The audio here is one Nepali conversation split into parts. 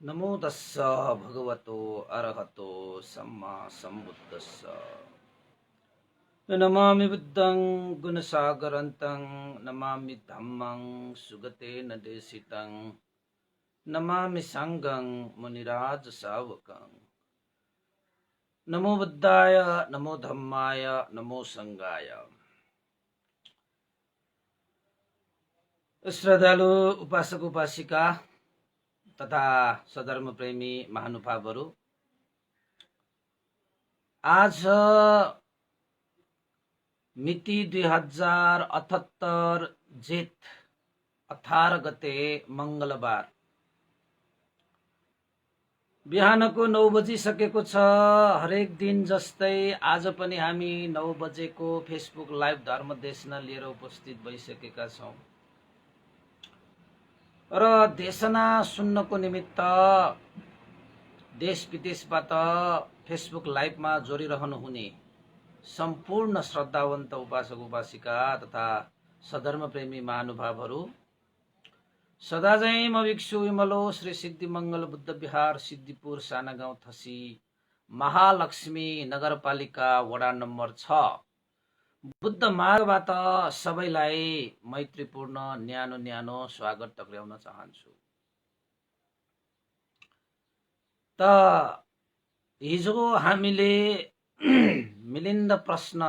नमो तस्स भगवतो अरहतो सम्मा सम्बुद्धस्स। नमामि बुद्धं गुणसागरन्तं नमामि धम्मं सुगतेन देशितं नमामि संघं मुनिराज सावकं। नमो बुद्धाय नमो धम्माय नमो संघाय। श्रद्धालु उपासक उपासिका तथा सधर्म प्रेमी महानुभावहरू, आज मिति 2078 जेठ 18 गते मंगलबार बिहानको 9 बजिसकेको छ। हरेक दिन जस्तै आज पनि हामी 9 बजेको फेसबुक लाइभ धर्म देशना लिएर उपस्थित भइसकेका छौं र देशना सुन्नको निमित्त देश विदेशबाट फेसबुक लाइभमा जोडिरहनु हुने सम्पूर्ण श्रद्धावन्त उपासक उपासिका तथा सधर्म प्रेमी महानुभावहरू, सदा झैं म भिक्षु विमलो श्री सिद्धि मंगल बुद्ध विहार सिद्धिपुर साना गाउँ थसी महालक्ष्मी नगरपालिका वडा नम्बर 6 बुद्ध मार्गबाट सबैलाई मैत्रीपूर्ण न्यानो न्यानो स्वागत टक्र्याउन चाहन्छु। त हिजो हामीले मिलिन्द प्रश्न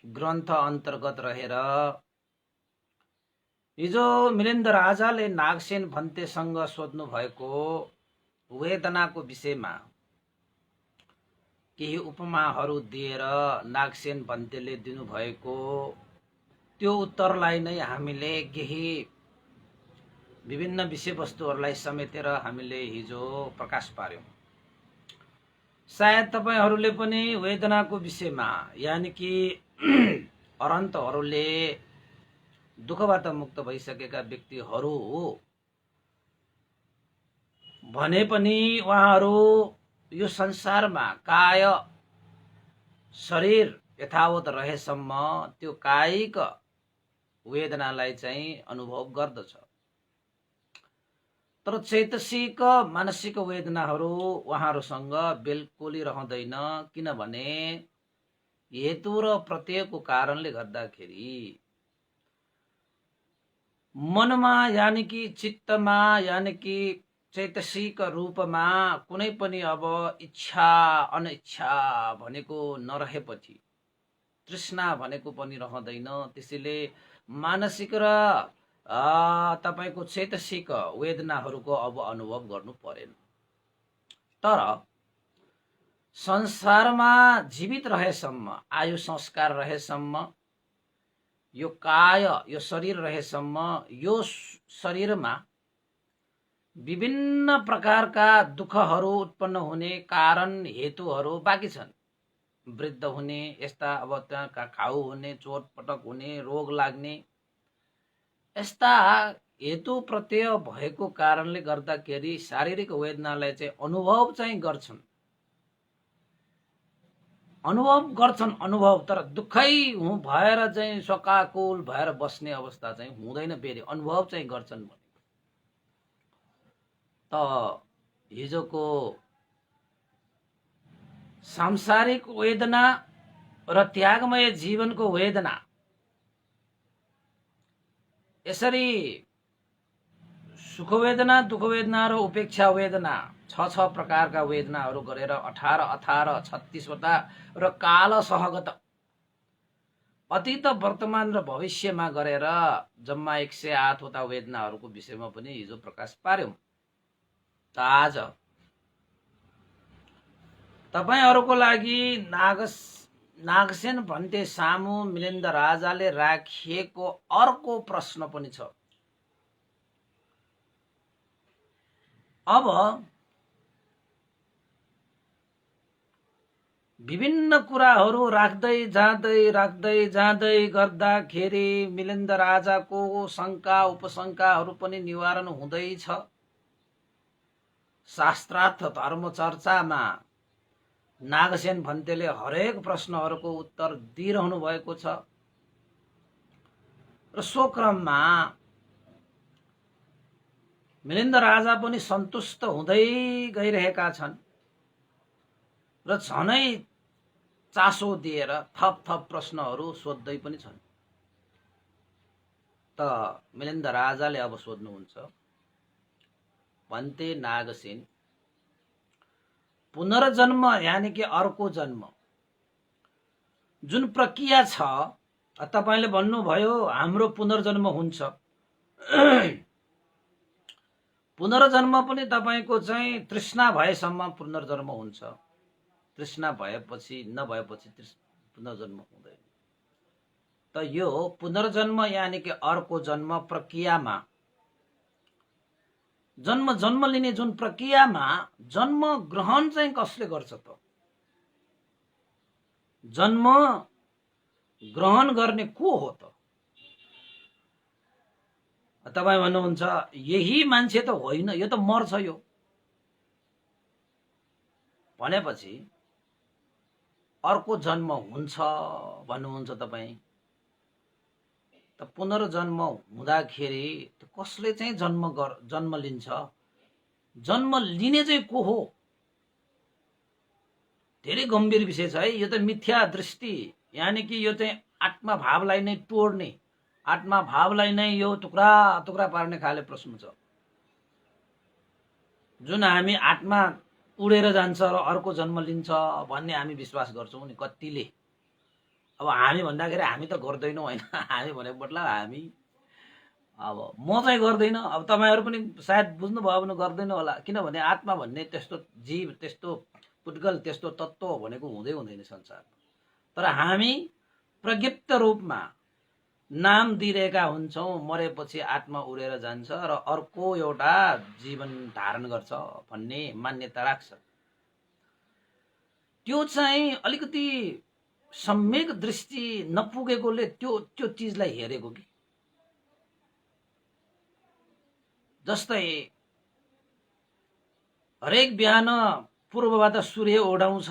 ग्रन्थ अन्तर्गत रहेर हिजो मिलिन्द राजाले नागसेन भन्तेसँग सोध्नु भएको वेदनाको विषयमा केही उपमाहरू दिएर नागसेन भन्तेले दिनुभएको त्यो उत्तरलाई नै हामीले केही विभिन्न विषयवस्तुहरूलाई समेटेर हामीले हिजो प्रकाश पार्यौं। सायद तपाईहरूले पनि वेदनाको विषयमा, यानि कि अरन्तहरूले दुःखबाट मुक्त भइसकेका व्यक्तिहरू भने पनि उहाँहरू यो संसारमा काय शरीर यथावत रहेसम्म त्यो कायिक वेदनालाई चाहिँ अनुभव गर्दछ, तर चैतसिक मानसिक वेदनाहरू उहाँहरूसँग बिल्कुलै रहँदैन। किनभने हेतु र प्रत्ययको कारणले गर्दाखेरि मनमा यानि कि चित्तमा यानि कि चैतसिक रूपमा कुनै पनि अब इच्छा अनिच्छा भनेको नरहेपछि तृष्णा भनेको पनि रहँदैन। त्यसैले मानसिक र तपाईको चैतसिक वेदनाहरूको अब अनुभव गर्नु परेन। तर संसारमा जीवित रहेसम्म, आयु संस्कार रहेसम्म, यो काय यो शरीर रहेसम्म यो शरीरमा विभिन्न प्रकारका दुःखहरू उत्पन्न हुने कारण हेतुहरू बाँकी छन्। वृद्ध हुने, यस्ता अब त्यहाँ घाउ हुने, चोटपटक हुने, रोग लाग्ने, यस्ता हेतु प्रत्यय भएको कारणले गर्दाखेरि शारीरिक वेदनालाई चाहिँ अनुभव चाहिँ गर्छन्, तर दुःखै भएर चाहिँ शोकाकुल भएर बस्ने अवस्था चाहिँ हुँदैन। फेरि अनुभव चाहिँ गर्छन् भने त हिजोको सांसारिक वेदना र त्यागमय जीवनको वेदना, यसरी सुख वेदना, दुःख वेदना र उपेक्षा वेदना 6 प्रकारका वेदनाहरू गरेर 18 36 वटा र काल सहगत अतीत वर्तमान र भविष्यमा गरेर जम्मा 108 वटा वेदनाहरूको विषयमा पनि हिजो प्रकाश पार्यौं। त आज तपाईहरूको लागि नागसेन भन्ते सामु मिलिन्द राजाले राखिएको अर्को प्रश्न पनि छ। अब विभिन्न कुराहरू राख्दै जाँदै गर्दाखेरि मिलिन्द राजाको शंका उपशंकाहरू पनि निवारण हुँदैछ। शास्त्रार्थ धर्म चर्चामा नागसेन भन्तेले हरेक प्रश्नहरूको उत्तर दिइरहनु भएको छ र सो क्रममा मिलिन्द राजा पनि सन्तुष्ट हुँदै गइरहेका छन् र झनै चासो दिएर थप थप प्रश्नहरू सोध्दै पनि छन्। त मिलिन्द राजाले अब सोध्नुहुन्छ, भन्ते नागसेन, पुनर्जन्म यानि कि अर्को जन्म जुन प्रक्रिया छ, तपाईले भन्नुभयो हाम्रो पुनर्जन्म हुन्छ। पुनर्जन्म पनि तपाईको चाहिँ तृष्णा भएसम्म पुनर्जन्म हुन्छ, तृष्णा भएपछि नभएपछि पुनर्जन्म हुँदैन। त यो पुनर्जन्म यानि कि अर्को जन्म प्रक्रियामा, जन्म लिने जुन प्रक्रियामा जन्म ग्रहण चाहिँ कसले गर्छ त? जन्म ग्रहण गर्ने को हो त? तपाईं भन्नुहुन्छ यही मान्छे त होइन, यो त मर्छ। यो भनेपछि अर्को जन्म हुन्छ भन्नुहुन्छ तपाईं। त पुनर्जन्म हुँदाखेरि कसले चाहिँ जन्म लिन्छ? जन्म लिने चाहिँ को हो? धेरै गम्भीर विषय छ है यो। त मिथ्या दृष्टि यानि कि यो चाहिँ आत्मा भावलाई नै तोड्ने, आत्मा भावलाई नै यो टुक्रा टुक्रा पार्ने खाले प्रश्न छ। जुन हामी आत्मा उडेर जान्छ र अर्को जन्म लिन्छ भन्ने हामी विश्वास गर्छौं नि कतिले। अब हामी भन्दाखेरि हामी त गर्दैनौं हैन, हामी भनेको मतलब हामी, अब म चाहिँ गर्दैन। अब तपाईहरु पनि सायद बुझ्नु भयो भने गर्दैन होला, किनभने आत्मा भन्ने त्यस्तो जीव, त्यस्तो पुद्गल, त्यस्तो तत्त्व भनेको हुँदै हुँदैन संसारमा। तर हामी प्रज्ञप्त रूपमा नाम दिइरहेका हुन्छौं, मरेपछि आत्मा उडेर जान्छ र अर्को एउटा जीवन धारण गर्छ भन्ने मान्यता राख्छ। त्यो चाहिँ अलिकति सम्यक दृष्टि नपुगेकोले त्यो चीजलाई हेरेको कि। जस्तै हरेक बिहान पूर्वबाट सूर्य उडाउँछ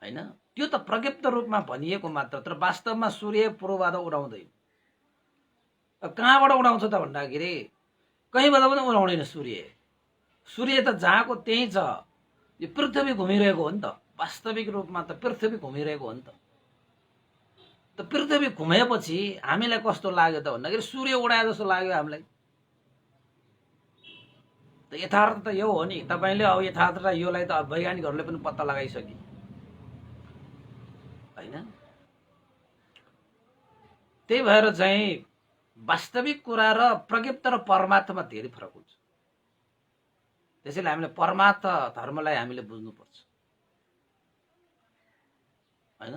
हैन, त्यो त प्रज्ञप्त रूपमा भनिएको मात्र, तर वास्तवमा सूर्य पूर्वबाट उडाउँदैन। कहाँबाट उडाउँछ त भन्दाखेरि कहीँबाट पनि उडाउँदैन सूर्य। सूर्य त जहाँको त्यही छ। यो पृथ्वी घुमिरहेको हो नि त, वास्तविक रूपमा त पृथ्वी घुमिरहेको हो नि त। त पृथ्वी घुमेपछि हामीलाई कस्तो लाग्यो त भन्दाखेरि सूर्य उडाए जस्तो लाग्यो हामीलाई। त यथार्थ त यो हो नि। तपाईले अब यथार्थ र योलाई त वैज्ञानिकहरूले पनि पत्ता लगाइसके हैन। त्यही भएर चाहिँ वास्तविक कुरा र प्रज्ञप्त र परमात्मा धेरै फरक हुन्छ। त्यसैले हामीले परमार्थ धर्मलाई हामीले बुझ्नुपर्छ हैन।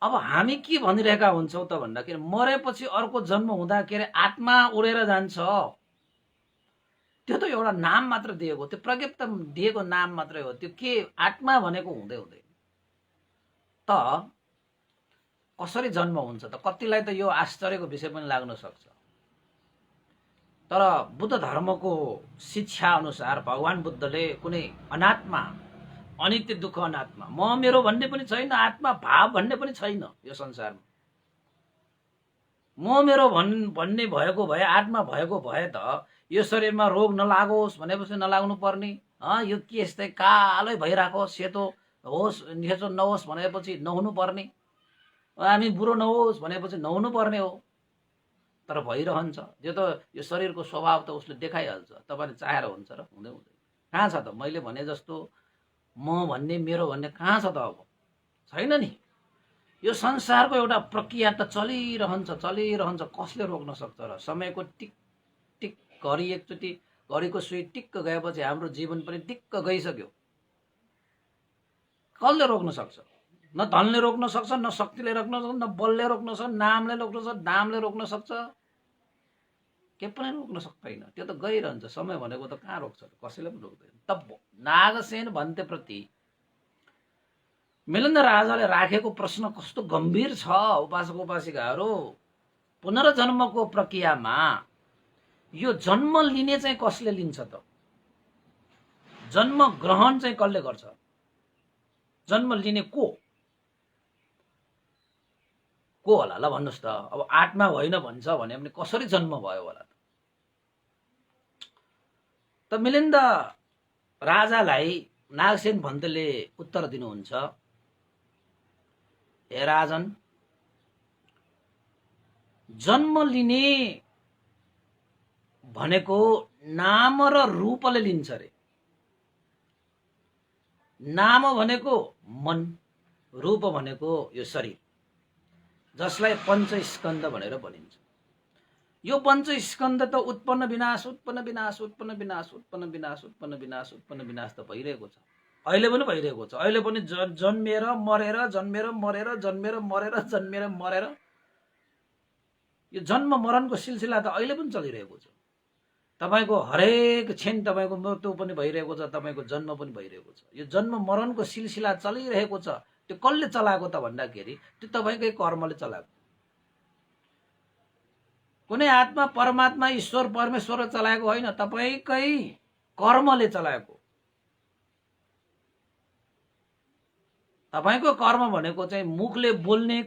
अब हामी के भनिरहेका हुन्छौं त भन्दाखेरि मरेपछि अर्को जन्म हुँदाखेरि आत्मा उडेर जान्छ, त्यो त एउटा नाम मात्र दिएको, त्यो प्रज्ञप्त दिएको नाम मात्रै हो। त्यो के आत्मा भनेको हुँदै हुँदैन। त कसरी जन्म हुन्छ त? कतिलाई त यो आश्चर्यको विषय पनि लाग्न सक्छ। तर बुद्ध धर्मको शिक्षा अनुसार भगवान बुद्धले कुनै अनात्मा, अनित्य, दुःख, अनात्मा, म मेरो भन्ने पनि छैन, आत्मा भाव भन्ने पनि छैन यो संसारमा। म मेरो भन्ने भएको भए, आत्मा भएको भए त यो शरीरमा रोग नलागोस् भनेपछि नलाग्नु पर्ने, यो केस चाहिँ कालै भइराको सेतो होस् निसो नहोस् भनेपछि नहुनु पर्ने, हामी बुढो नहोस् भनेपछि नहुनु पर्ने हो। तर भइरहन्छ। यो त यो शरीरको स्वभाव त उसले देखाइहाल्छ। तपाईले चाहेर हुन्छ र हुँदै हुँदैन। कहाँ छ त मैले भने जस्तो म भन्ने, मेरो भन्ने कहाँ छ त? अब छैन नि। यो संसारको एउटा प्रक्रिया त चलिरहन्छ। कसले रोक्न सक्छ र? समयको टिक टिक घडी एकचोटि घडीको सुई टिक्क गएपछि हाम्रो जीवन पनि टिक्क गइसक्यो। कसले रोक्न सक्छ? न धनले रोक्न सक्छ, न शक्तिले रोक्न सक्छ, न बलले रोक्न सक्छ, नामले रोक्न सक्छ, नामले रोक्न सक्छ, के पनि रोक्न सक्दैन। त्यो त गइरहन्छ। समय भनेको त कहाँ रोक्छ? कसैले पनि रोक्दैन। तब नागसेन भन्ते प्रति मिलिन्द राजाले राखेको प्रश्न कस्तो गम्भीर छ उपासक उपासिकाहरू। पुनर्जन्मको प्रक्रियामा यो जन्म लिने चाहिँ कसले लिन्छ त? जन्म ग्रहण चाहिँ कसले गर्छ? जन्म लिने को होला ल भन्नुस् त? अब आत्मा होइन भन्छ भने पनि कसरी जन्म भयो होला त? त मिलिन्द राजालाई नागसेन भन्तेले उत्तर दिनुहुन्छ, हे राजन, जन्म लिने भनेको नाम र रूपले लिन्छ रे। नाम भनेको मन, रूप भनेको यो शरीर, जसलाई पञ्चस्कन्द भनेर भनिन्छ। यो पञ्चस्कन्द त उत्पन्न विनाश, उत्पन्न विनाश, उत्पन्न विनाश, उत्पन्न विनाश, उत्पन्न विनाश, उत्पन्न विनाश त भइरहेको छ। अहिले पनि भइरहेको छ। अहिले पनि जन्मेर मरेर, जन्मेर मरेर, जन्मेर मरेर, जन्मेर मरेर, यो जन्म मरणको सिलसिला त अहिले पनि चलिरहेको छ। तपाईको हरेक क्षण तपाईको मृत्यु पनि भइरहेको छ, तपाईको जन्म पनि भइरहेको छ। यो जन्म मरणको सिलसिला चलिरहेको छ। त्यो कसले चलाएको त भन्दाखेरि त्यो तपाईकै कर्मले चलाएको। कुनै आत्मा परमात्मा ईश्वर परमेश्वरले चलाएको होइन, तपाईकै कर्मले चलाएको। तपाईको कर्म भनेको चाहिँ मुखले बोल्ने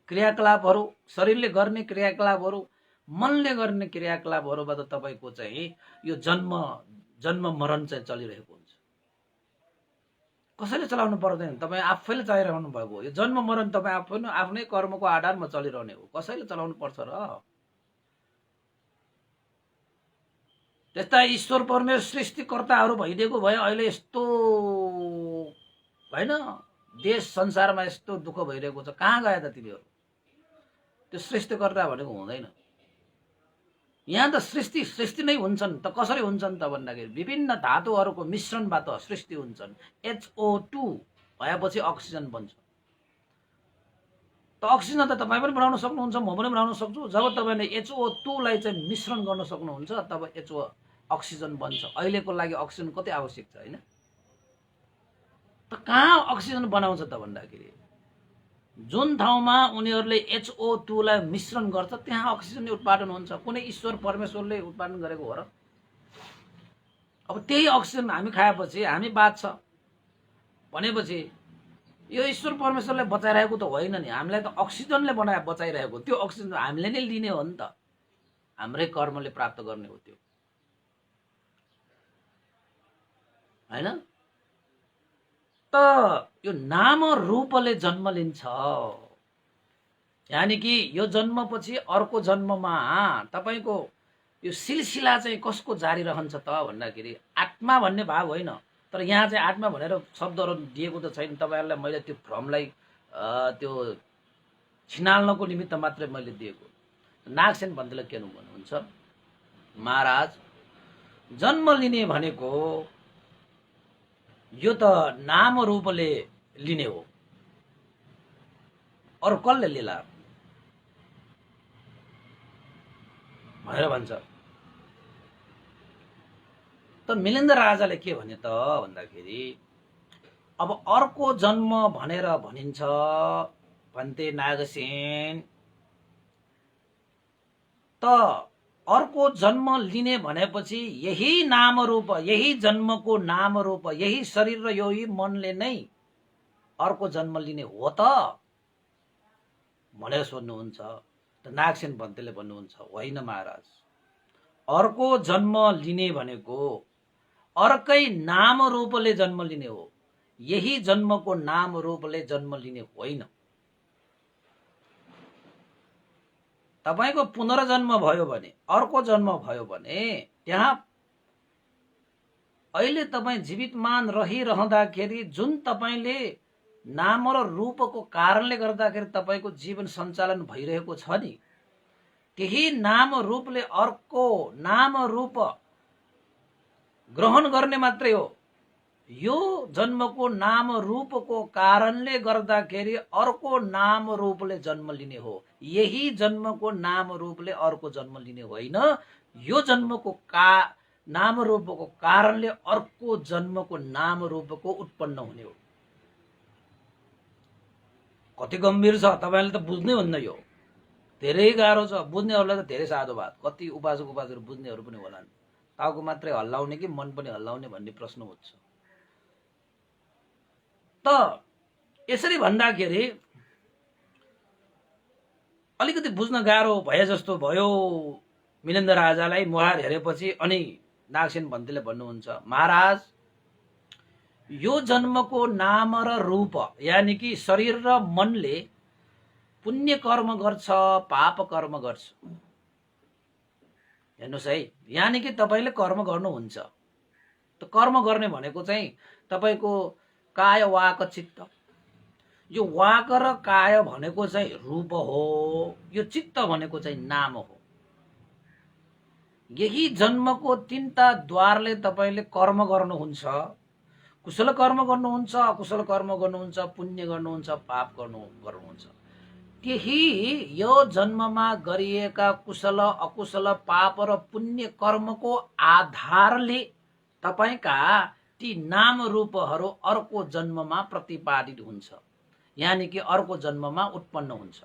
क्रियाकलापहरू, शरीरले गर्ने क्रियाकलापहरू, मनले गर्ने क्रियाकलापहरूबाट तपाईको चाहिँ यो जन्म मरण चाहिँ चलिरहेको हुन्छ। कसैले चलाउनु पर्दैन, तपाईँ आफैले चलाइरहनु भएको। यो जन्म मरण तपाईँ आफ्नै कर्मको आधारमा चलिरहने हो। कसैले चलाउनु पर्छ र? त्यस्ता ईश्वर परमेश्वर सृष्टिकर्ताहरू भइदिएको भए अहिले यस्तो होइन, देश संसारमा यस्तो दुःख भइरहेको छ। कहाँ गए त तिनीहरू? त्यो सृष्टिकर्ता भनेको हुँदैन। यहाँ त सृष्टि नै हुन्छन् त। कसरी हुन्छन् त भन्दाखेरि विभिन्न धातुहरूको मिश्रणबाट सृष्टि हुन्छन्। HO2 भएपछि अक्सिजन बन्छ। त अक्सिजन त तपाईँ पनि बनाउन सक्नुहुन्छ, म पनि बनाउन सक्छु। जब तपाईँले HO2 लाई चाहिँ मिश्रण गर्न सक्नुहुन्छ तब अक्सिजन बन्छ। अहिलेको लागि अक्सिजन कति आवश्यक छ होइन? त कहाँ अक्सिजन बनाउँछ त भन्दाखेरि जुन ठाउँमा उनीहरूले HO2 लाई मिश्रण गर्छ त्यहाँ अक्सिजन उत्पादन हुन्छ। कुनै ईश्वर परमेश्वरले उत्पादन गरेको हो र? अब त्यही अक्सिजन हामी खाएपछि हामी बाँच्छ भनेपछि यो ईश्वर परमेश्वरले बचाइरहेको त होइन नि, हामीलाई त अक्सिजनले बचाइरहेको। त्यो अक्सिजन हामीले नै लिने हो नि त, हाम्रै कर्मले प्राप्त गर्ने हो त्यो होइन? त यो नाम रूपले जन्म लिन्छ। यानी कि यो जन्मपछि अर्को जन्ममा तपाईको यो सिलसिला चाहिँ कसको जारी रहन्छ त भन्दाखेरि आत्मा भन्ने भाव होइन। तर यहाँ चाहिँ आत्मा भनेर शब्दहरू दिएको त छैन। तपाईहरुलाई मैले त्यो भ्रमलाई त्यो छिनाल्नको निमित्त मात्रै मैले दिएको। नागसेन भन्देले के भन्नुहुन्छ, महाराज जन्म लिने भनेको यो त नाम रूपले लिने हो, अरु कसले लिला भनेर भन्छ। त मिलिन्द राजाले के भने त भन्दाखेरि अब अर्को जन्म भनेर भनिन्छ भन्ते नागसेन। त अर्को जन्म लिने भनेपछि यही नाम रूप, यही जन्मको नाम रूप, यही शरीर र यही मनले नै अर्को जन्म लिने हो त भनेर सोध्नुहुन्छ। त नागसेन भन्तेले भन्नुहुन्छ, होइन महाराज, अर्को जन्म लिने भनेको अर्कै नाम रूपले जन्म लिने हो, यही जन्मको नाम रूपले जन्म लिने होइन। तपाईको पुनर्जन्म भयो भने, अर्को जन्म भयो भने त्यहाँ अहिले तपाई जीवितमान रहिरहँदाखेरि जुन तपाईले नाम र रूपको कारणले गर्दाखेरि तपाईको जीवन सञ्चालन भइरहेको छ नि, त्यही नाम रूपले अर्को नाम रूप ग्रहण गर्ने मात्रै हो। यो जन्मको नाम रूपको कारणले गर्दाखेरि अर्को नाम रूपले जन्म लिने हो, यही जन्मको नाम रूपले अर्को जन्म लिने होइन। यो जन्मको नाम रूपको कारणले अर्को जन्मको नाम रूपको उत्पन्न हुने हो। कति गम्भीर छ, तपाईले त बुझ्नै हुन्न। यो धेरै गाह्रो छ, बुझ्नेहरूलाई त धेरै साधो बात। कति उपासकहरू बुझ्नेहरू पनि होलान्। टाउको मात्रै हल्लाउने कि मन पनि हल्लाउने भन्ने प्रश्न उठ्छ। त यसरी भन्दाखेरि अलिकति बुझ्न गाह्रो भए जस्तो भयो मिलिन्द राजालाई। मुहार हेरेपछि अनि नागसेन भन्तेले भन्नुहुन्छ, महाराज यो जन्मको नाम र रूप यानि कि शरीर र मनले पुण्य कर्म गर्छ पाप कर्म गर्छ। हेर्नुहोस् है, यानि कि तपाईँले कर्म गर्नुहुन्छ। त कर्म गर्ने भनेको चाहिँ तपाईँको काय वाक चित्त। यो वाक र काय भनेको चाहिँ रूप हो, यो चित्त भनेको चाहिँ नाम हो। यही जन्मको तीनटा द्वारले तपाईँले कर्म गर्नुहुन्छ। कुशल कर्म गर्नुहुन्छ, अकुशल कर्म गर्नुहुन्छ, पुण्य गर्नुहुन्छ, पाप गर्नुहुन्छ। त्यही यो जन्ममा गरिएका कुशल अकुशल पाप र पुण्य कर्मको आधारले तपाईका ती नाम रूपहरू अर्को जन्ममा प्रतिपादित हुन्छ, यानी कि अर्को जन्ममा उत्पन्न हुन्छ।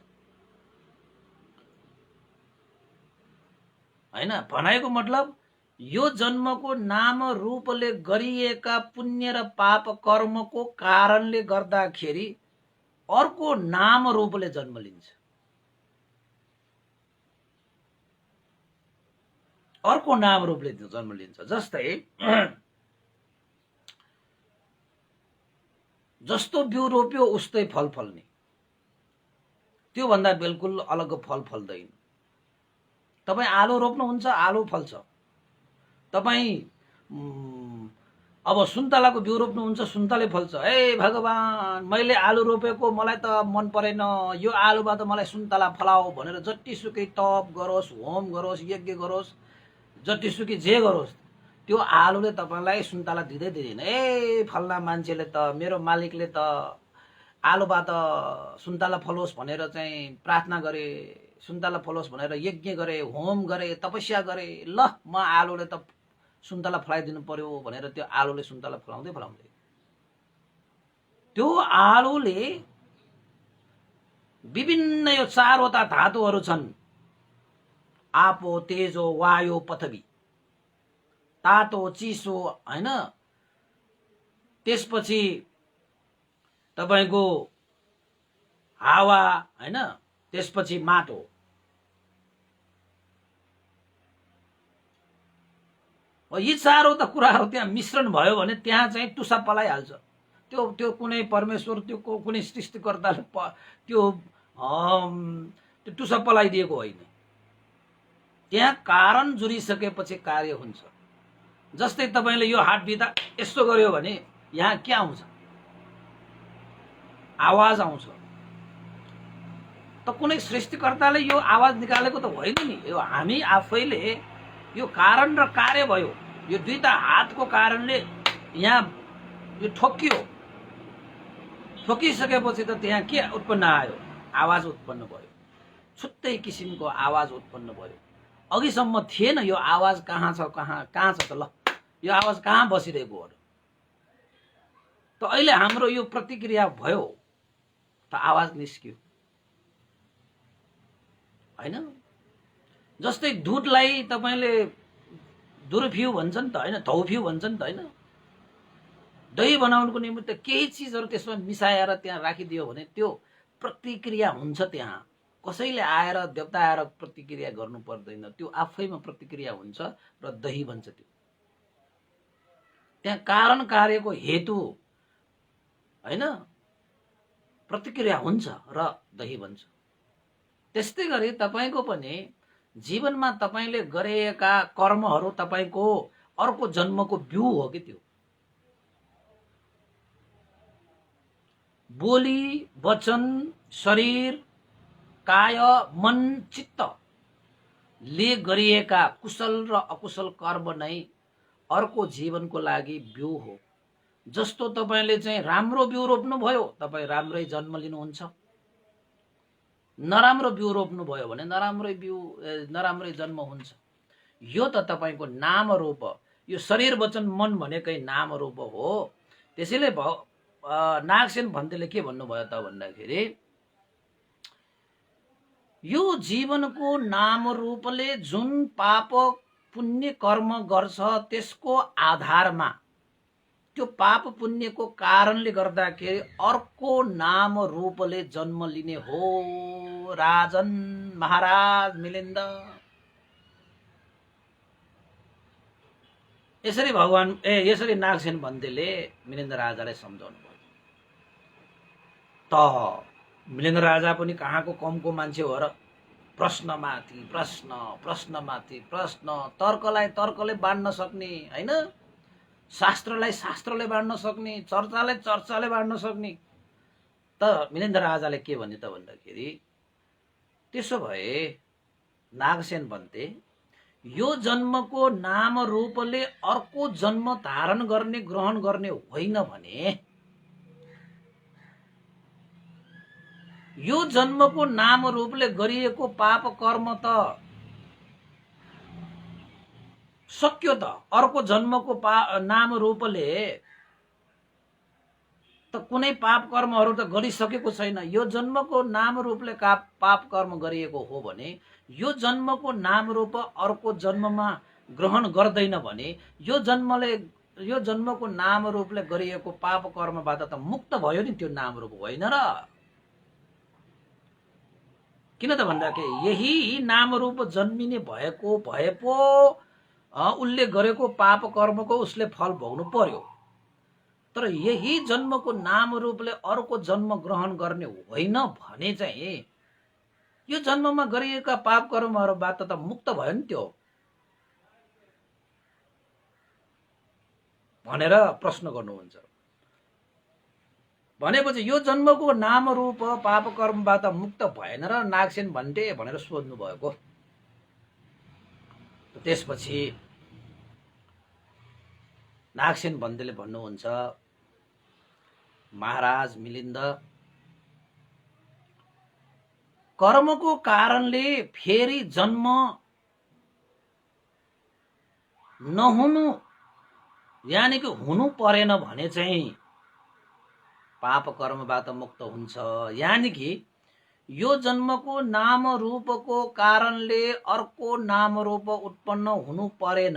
हैन, भनाइको मतलब यो जन्मको नाम रूपले गरिएका पुण्य र पाप कर्मको कारणले गर्दाखेरि अर्को नाम रूपले जन्म लिन्छ। अर्को नाम रूपले जन्म लिन्छ। जस्तै जस्तो बिउ रोप्यो उस्तै फल फल्ने, त्यो भन्दा बिल्कुल अलग फल फल्दैन। तपाई आलु रोप्नुहुन्छ, आलु फल्छ। तपाई अब सुन्तलाको बिउ रोप्नुहुन्छ, सुन्तले फल्छ। ए भगवान, मैले आलु रोपेको मलाई त मन परेन, यो आलुबाट मलाई सुन्तला फलाओ भनेर जतिसुकै तप गरोस्, होम गरोस्, यज्ञ गरोस्, जतिसुकै जे गरोस्, त्यो आलुले तपाईलाई सुन्तला दिँदै दिँदैन। ए फल्ना मान्छेले त, मेरो मालिकले त आलुबाट सुन्तला फलोस् भनेर चाहिँ प्रार्थना गरे, सुन्तला फलोस् भनेर यज्ञ गरे, होम गरे, तपस्या गरे, ल म आलुले त सुन्तला फलाइदिनु पर्यो भनेर त्यो आलुले सुन्तला फलाउँदै फलाउँदै, त्यो आलुले विभिन्न यो चारवटा धातुहरू छन्, आपो तेजो वायु पृथ्वी, तातो चिसो, हैन, त्यसपछि तपाईको हावा, हैन, त्यसपछि माटो। यी चारवटा कुराहरू त्यहाँ मिश्रण भयो भने त्यहाँ चाहिँ टुसा पलाइहाल्छ। त्यो कुनै परमेश्वर, त्यो कुनै सृष्टिकर्ताले त्यो टुसा पलाइदिएको होइन। त्यहाँ कारण जुरिसकेपछि कार्य हुन्छ। जस्तै तपाईले यो हातभित्र यस्तो गर्यो भने यहाँ के आउँछ? आवाज आउँछ। त कुनै सृष्टिकर्ताले यो आवाज निकालेको त होइन नि, यो हामी आफैले, यो कारण र कार्य भयो। यो दुईटा हातको कारणले यहाँ यो ठोकियो, ठोकिसकेपछि त त्यहाँ के उत्पन्न आयो? आवाज उत्पन्न भयो, छुट्टै किसिमको आवाज उत्पन्न भयो। अघिसम्म थिएन यो आवाज, कहाँ छ कहाँ छ त, ल यो आवाज कहाँ बसिरहेको हो त अहिले हाम्रो यो प्रतिक्रिया भयो त आवाज निस्क्यो, हैन? जस्तै दुधलाई तपाईले दुर्फिउ भन्छन् त, हैन, धौफिउ भन्छन् त, हैन? दही बनाउनको निमित्त केही चीजहरु त्यसमा मिसाएर त्यहाँ राखिदियो भने त्यो प्रतिक्रिया हुन्छ। त्यहाँ कसैले आएर, देवता आएर प्रतिक्रिया गर्नु पर्दैन, त्यो आफैमा प्रतिक्रिया हुन्छ र दही बन्छ। त्यो त्यहाँ कारण कार्यको हेतु, हैन, प्रतिक्रिया हुन्छ र दही बन्छ। त्यस्तै गरी तपाईको पनि जीवनमा तपाईले गरेका कर्महरू तपाईको अर्को जन्मको बिउ हो कि त्यो। बोली, वचन, शरीर, काय, मन, चित्त ले गरिएका कुशल र अकुशल कर्म नै अर्को जीवनको लागि बिउ हो। जस्तो तपाईले चाहिँ राम्रो बिउ रोप्नु भयो, तपाई राम्रै जन्म लिनुहुन्छ। नराम्रो बिउ रोप्नु भयो भने नराम्रै जन्म हुन्छ। यो त तपाईको नाम रूप, यो शरीर वचन मन भनेकै नाम रूप हो। त्यसैले नागसेन भन्तेले के भन्नुभयो त भन्दाखेरि, यो जीवनको नाम रूपले जुन पाप पुण्य कर्म गर्छ त्यसको आधारमा, त्यो पाप पुण्यको कारणले गर्दाखेरि अर्को नाम रूपले जन्म लिने हो। राजन, महाराज, मिलिन्द, यसरी नागसेन भन्देले मिलिन्द राजालाई सम्झाउनु भयो। त मिलिन्द राजा पनि कहाँको कमको मान्छे हो र? प्रश्नमाथि प्रश्न, प्रश्नमाथि प्रश्न, तर्कलाई तर्कले बाँड्न सक्ने हैन, शास्त्रलाई शास्त्रले बाँड्न सक्ने, चर्चालाई चर्चाले बाँड्न सक्ने। त मिलिन्द राजाले के भन्यो त भन्दाखेरि, त्यसो भए नागसेन भन्ते यो जन्मको नाम रूपले अर्को जन्म धारण गर्ने ग्रहण गर्ने होइन भने यो जन्मको नाम रूपले गरिएको पाप कर्म त सक्यो त, अर्को जन्मको नाम रूपले त कुनै पाप कर्महरू त गरिसकेको छैन। यो जन्मको नाम रूपले पाप कर्म गरिएको हो भने यो जन्मको नाम रूप अर्को जन्ममा ग्रहण गर्दैन भने यो जन्मको नाम रूपले गरिएको पाप कर्मबाट त मुक्त भयो नि, त्यो नाम रूप होइन र? किन त भन्दाखेरि यही नाम रूप जन्मिने भए पो उसले गरेको पाप कर्मको उसले फल भोग्नु पर्यो। तर यही जन्मको नाम रूपले अर्को जन्म ग्रहण गर्ने होइन भने चाहिँ यो जन्ममा गरिएका पाप कर्महरूबाट त मुक्त भयो नि त्यो भनेर प्रश्न गर्नुहुन्छ। भनेपछि यो जन्मको नाम रूप पाप कर्मबाट मुक्त भएन र नागसेन भन्टे भनेर सोध्नु भएको। त्यसपछि नागसेन भन्तेले भन्नुहुन्छ, महाराज मिलिन्द, कर्मको कारणले फेरि जन्म नहुनु यानि कि हुनु परेन भने चाहिँ पाप कर्मबाट मुक्त हुन्छ। यानि कि यो जन्मको नाम रूपको कारणले अर्को नाम रूप उत्पन्न हुनु परेन,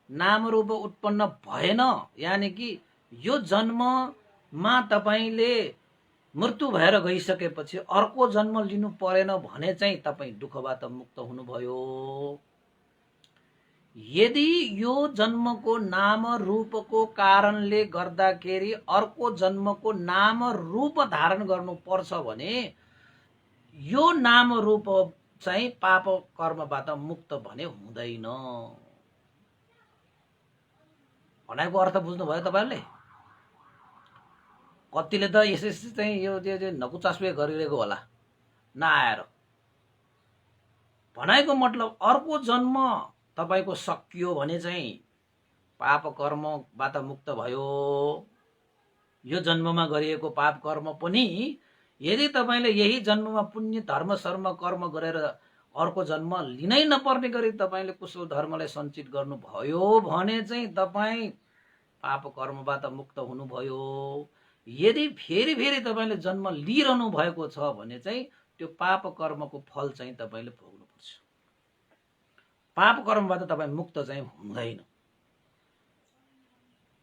नाम रूप उत्पन्न भएन। यानि कि यो जन्ममा तपाईले मृत्यु भएर गइसकेपछि अर्को जन्म लिनु परेन भने चाहिँ तपाई दुःखबाट मुक्त हुनुभयो। यदि यो जन्मको नाम रूपको कारणले गर्दाखेरि अर्को जन्मको नाम रूप धारण गर्नु पर्छ भने यो नाम रूप चाहिँ पाप कर्मबाट मुक्त भने हुँदैन। भनेको अर्थ बुझ्नुभयो तपाईहरुले? कतिले त यसै चाहिँ यो नकुचासुए गरिरहेको होला नआएर। भनेको मतलब अर्को जन्म तपाईको सकियो भने चाहिँ पाप कर्मबाट मुक्त भयो। यो जन्ममा गरिएको पाप कर्म पनि यदि तपाईले यही जन्ममा पुण्य धर्म शर्म कर्म गरेर अर्को जन्म लिनै नपर्ने गरी तपाईले कुशल धर्मलाई सञ्चित गर्नु भयो भने चाहिँ तपाई पाप कर्मबाट मुक्त हुनुभयो। यदि फेरि फेरि तपाईले जन्म लिइरहनु भएको छ भने चाहिँ त्यो पाप कर्मको फल चाहिँ तपाईले भोग्नुपर्छ। पाप कर्मबाट तपाई मुक्त चाहिँ हुँदैन।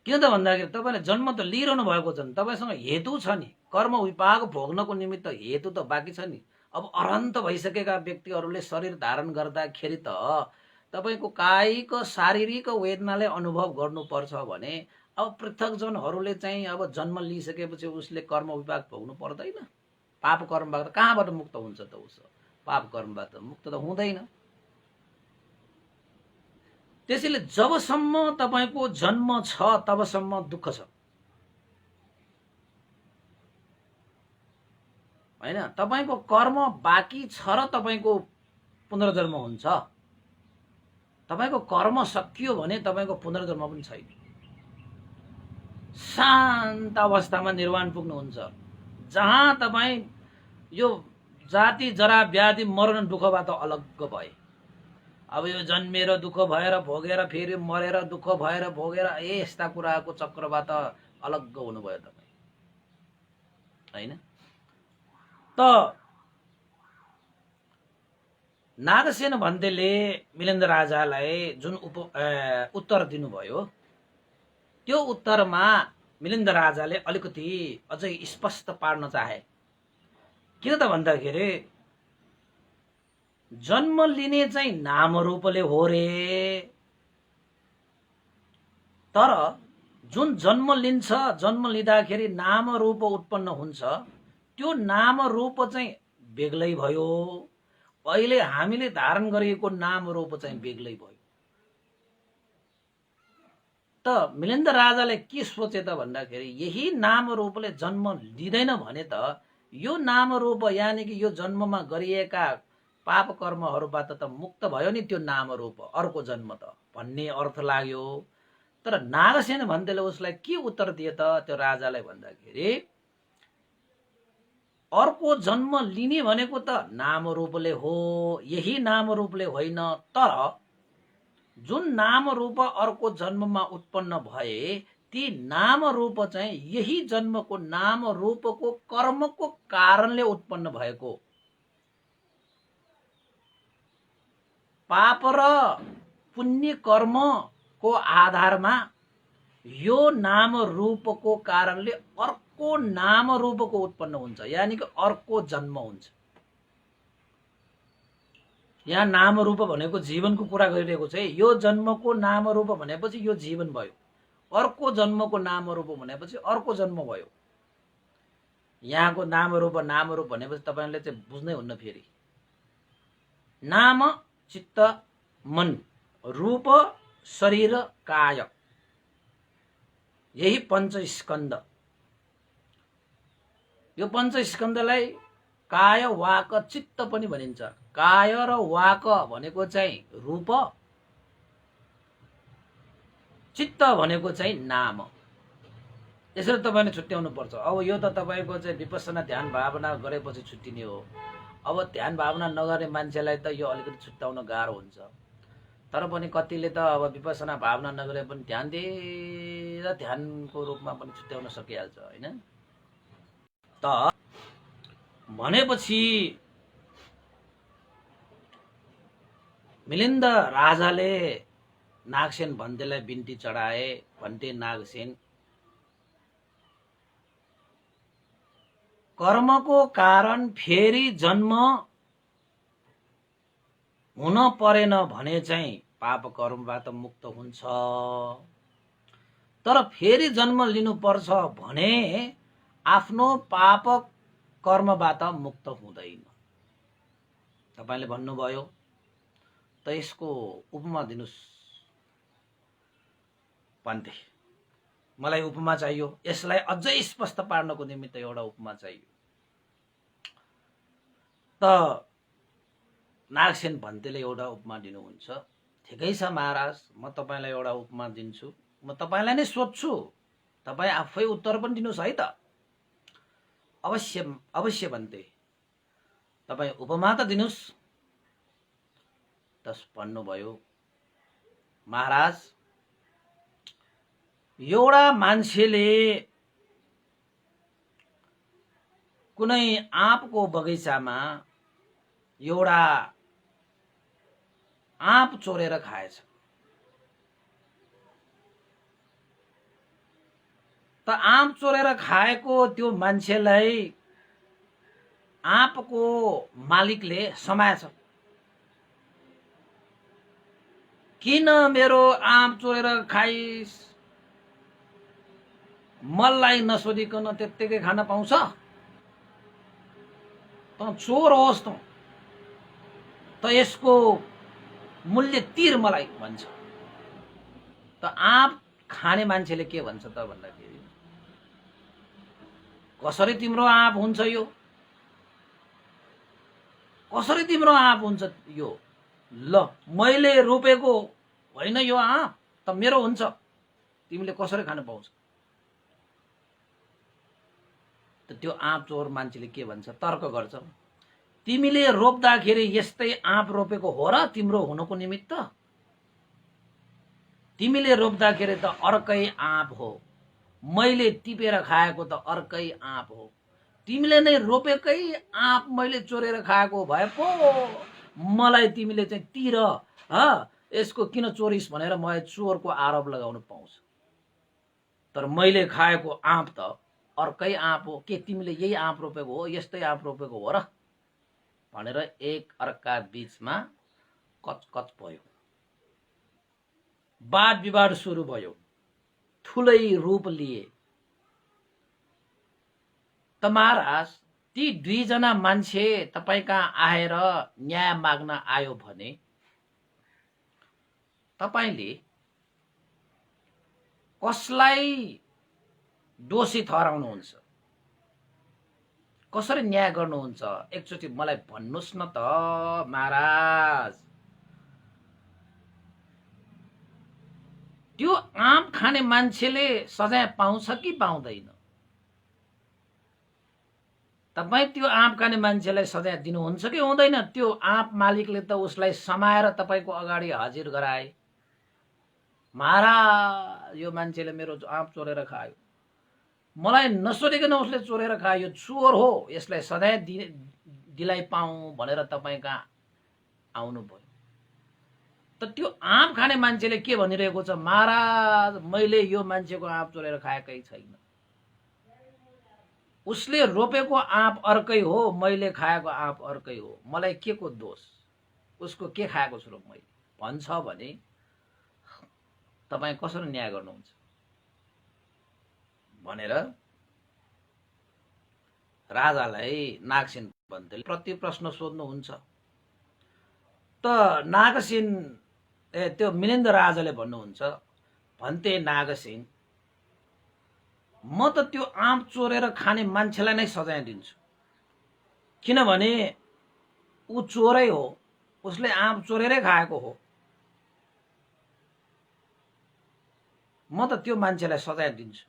किन त भन्दाखेरि तपाईले जन्म त लिइरहनु भएको छ नि, तपाईसँग हेतु छ नि, कर्म विपाक भोग्नको निमित्त हेतु त बाँकी छ नि। अब अरन्त भइसकेका व्यक्तिहरूले शरीर धारण गर्दाखेरि त तपाईको कायिक शारीरिक वेदनाले अनुभव गर्नुपर्छ भने अब पृथक जनहरूले चाहिँ अब जन्म लिइसकेपछि उसले कर्म विपाक भोग्नु पर्दैन। पाप कर्मबाट कहाँबाट मुक्त हुन्छ त? उस पाप कर्मबाट मुक्त त हुँदैन। त्यसैले जबसम्म तपाईको जन्म छ तबसम्म दुःख छ हैन। तपाईको कर्म बाँकी छ र तपाईको पुनर्जन्म हुन्छ। तपाईको कर्म सकियो भने तपाईको पुनर्जन्म पनि छैन। शान्त अवस्थामा निर्वाण पुग्नुहुन्छ, जहाँ तपाई यो जाति जरा व्याधि मरण दुःखबाट अलग्ग भए। अब यो जन्मेर दुःख भएर भोगेर फेरि मरेर दुःख भएर भोगेर यस्ता कुराको चक्रबाट अलग्ग हुनुभयो तपाई हैन। त नागसेन भन्तेले मिलिन्द राजालाई जुन उत्तर दिनुभयो त्यो उत्तरमा मिलिन्द राजाले अलिकति अझै स्पष्ट पार्न चाहे। किन त भन्दाखेरि जन्म लिने चाहिँ नाम रूपले हो रे, तर जुन जन्म लिन्छ, जन्म लिँदाखेरि नाम रूप उत्पन्न हुन्छ, त्यो नाम रूप चाहिँ बेग्लै भयो। अहिले हामीले धारण गरेको नाम रूप चाहिँ बेग्लै भयो। त मिलिन्द राजाले के सोचे त भन्दाखेरि यही नाम रूपले जन्म लिँदैन भने त यो नाम रूप यानि कि यो जन्ममा गरिएका पाप कर्महरूबाट त मुक्त भयो नि त्यो नाम रूप, अर्को जन्म त भन्ने अर्थ लाग्यो। तर नागसेन भन्देले उसलाई के उत्तर दिए त त्यो राजालाई भन्दाखेरि अर्को जन्म लिने भनेको त नाम रूपले हो, यही नाम रूपले होइन। तर जुन नाम रूप अर्को जन्ममा उत्पन्न भए ती नाम रूप चाहिँ यही जन्मको नाम रूपको कर्मको कारणले उत्पन्न भएको, पाप र पुण्य कर्मको आधारमा यो नाम रूपको कारणले अर्को नाम रूपको उत्पन्न हुन्छ, यानी कि अर्को जन्म हुन्छ। यहाँ नाम रूप भनेको जीवनको कुरा गरिरहेको छ। यो जन्मको नाम रूप भनेपछि यो जीवन भयो, अर्को जन्मको नाम रूप भनेपछि अर्को जन्म भयो। यहाँको नाम रूप भनेपछि तपाईले चाहिँ बुझ्नै हुन्न। फेरि नाम चित्त मन, रूप शरीर काय, यही पञ्चस्कन्ध। यो पञ्चस्कन्धलाई काय वाक चित्त पनि भनिन्छ। काय र वाक भनेको चाहिँ रूप, चित्त भनेको चाहिँ नाम। यसरी तपाईले छुट्याउनु पर्छ। अब यो त तपाईको चाहिँ विपස්සना ध्यान भावना गरेपछि छुट्टिने हो। अब ध्यान भावना नगर्ने मान्छेलाई त यो अलिकति छुट्याउन गाह्रो हुन्छ। तर पनि कतिले त अब विपස්සना भावना नगरे पनि ध्यान दिएर ध्यानको रूपमा पनि छुट्याउन सकिहाल्छ, हैन? त भनेपछि मिलिन्द राजाले नागसेन भन्तेलाई बिन्ती चढाए। भन्ते नागसेन कर्मको कारण फेरि जन्म हुन परेन भने चाहिँ पाप कर्मबाट मुक्त हुन्छ। तर फेरि जन्म लिनुपर्छ भने आफ्नो पाप कर्मबाट मुक्त हुँदैन। तपाईले भन्नुभयो त यसको उपमा दिनुस् भन्ते। मलाई उपमा चाहियो, यसलाई अझै स्पष्ट पार्नको निमित्त एउटा उपमा चाहियो। त नागसेन भन्तेले एउटा उपमा दिनुहुन्छ। ठिकै छ महाराज, म तपाईलाई एउटा उपमा दिन्छु। म तपाईलाई नै सोध्छु, तपाई आफै उत्तर पनि दिनुस् है त। अवश्य अवश्य भन्ते, तपाई उपमा त दिनुस्। तस भन्नुभयो, महाराज एउटा मान्छेले कुनै आँपको बगैँचामा एउटा आँप चोरेर खाएछ। त आँप चोरेर खाएको त्यो मान्छेलाई आँपको मालिकले समाएछ। किन मेरो आँप चोरेर खाइस, मलाई नसोधिकन त्यत्तिकै खान पाउँछ? त चोर होस् त यसको मूल्य तिर मलाई भन्छ। त आँप खाने मान्छेले के भन्छ त भन्दाखेरि, कसरी तिम्रो आँप हुन्छ यो, कसरी तिम्रो आँप हुन्छ यो? ल मैले रोपेको होइन यो आँप, त मेरो हुन्छ, तिमीले कसरी खान पाउँछ? त त्यो आँप चोर मान्छेले के भन्छ, तर्क गर्छ, तिमीले रोप्दाखेरि यस्तै आँप रोपेको हो र तिम्रो हुनको निमित्त? तिमीले रोप्दाखेरि त अर्कै आँप हो, मैले टिपेर खाएको त अर्कै आँप हो। तिमीले नै रोपेकै आँप मैले चोरेर खाएको भए पो मलाई तिमीले चाहिँ तिर यसको किन चोरिस भनेर मलाई चोरको आरोप लगाउन पाउँछ। तर मैले खाएको आँप त अर्कै आँप हो। के तिमीले यही आँप रोपेको हो, यस्तै आँप रोपेको हो र भनेर एक अर्का बीचमा कचकच भयो, वाद विवाद सुरु भयो। ठुलै रूप लिए। त महाराज ती दुईजना मान्छे तपाईँ कहाँ आएर न्याय माग्न आयो भने तपाईले कसलाई दोषी ठहराउनुहुन्छ, कसरी न्याय गर्नुहुन्छ? एकचोटि मलाई भन्नुस् न त महाराज। त्यो आँप खाने मान्छेले सजाय पाउँछ कि पाउँदैन? तपाईँ त्यो आँप खाने मान्छेलाई सजाय दिनुहुन्छ कि हुँदैन? त्यो आँप मालिकले त उसलाई समाएर तपाईको अगाडि हाजिर गराए, महाराज यो मान्छेले मेरो आँप चोरेर खायो, मलाई नसोधिकन उसले चोरेर खायो, यो चोर हो, यसलाई सजाय दिलाइ पाऊँ भनेर तपाईँ कहाँ आउनुभयो। त त्यो आँप खाने मान्छेले के भनिरहेको छ? महाराज मैले यो मान्छेको आँप चोरेर खाएकै छैन, उसले रोपेको आँप अर्कै हो, मैले खाएको आँप अर्कै हो, मलाई के को दोष? उसको के खाएको छु र मैले भन्छ भने तपाईँ कसरी न्याय गर्नुहुन्छ भनेर राजालाई नागसेन पन्तले प्रति प्रश्न सोध्नुहुन्छ। त नागसेन त्यो मिलिन्द राजाले भन्नुहुन्छ, भन्ते नागसेन म त त्यो आँप चोरेर खाने मान्छेलाई नै सजाय दिन्छु, किनभने ऊ चोरै हो, उसले आँप चोरेरै खाएको हो, म त त्यो मान्छेलाई सजाय दिन्छु।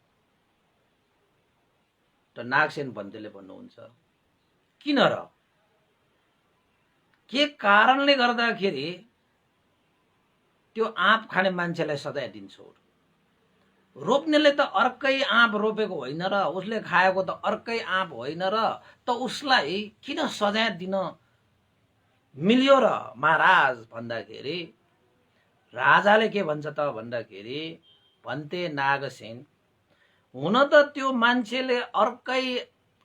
त नागसेन पन्तले भन्नुहुन्छ, किन र, के कारणले गर्दाखेरि त्यो आँप खाने मान्छेलाई सजाय दिन्छौ? रोप्नेले त अर्कै आँप रोपेको होइन र, उसले खाएको त अर्कै आँप होइन र, त उसलाई किन सजाय दिन मिल्यो र महाराज भन्दाखेरि राजाले के भन्छ त भन्दाखेरि, भन्ते नागसेन हुन त त्यो मान्छेले अर्कै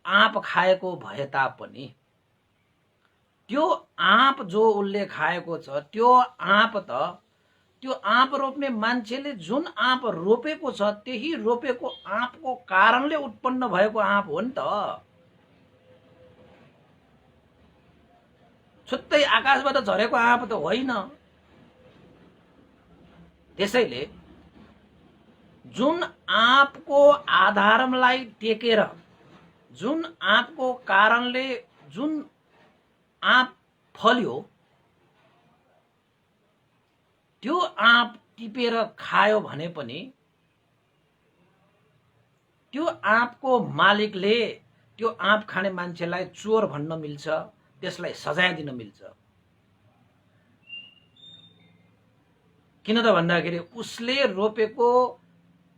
आँप खाएको भए तापनि त्यो आँप जो उसले खाएको छ त्यो आँप त त्यो आँप रोप्ने मान्छेले जुन आँप रोपेको छ त्यही रोपेको आँपको कारणले उत्पन्न भएको आँप हो नि त, छुट्टै आकाशबाट झरेको आँप त होइन। त्यसैले जुन आँपको आधारलाई टेकेर, जुन आँपको कारणले जुन आँप फल्यो त्यो आँप टिपेर खायो भने पनि त्यो आँपको मालिकले त्यो आँप खाने मान्छेलाई चोर भन्न मिल्छ, त्यसलाई सजाय दिन मिल्छ। किन त भन्दाखेरि उसले रोपेको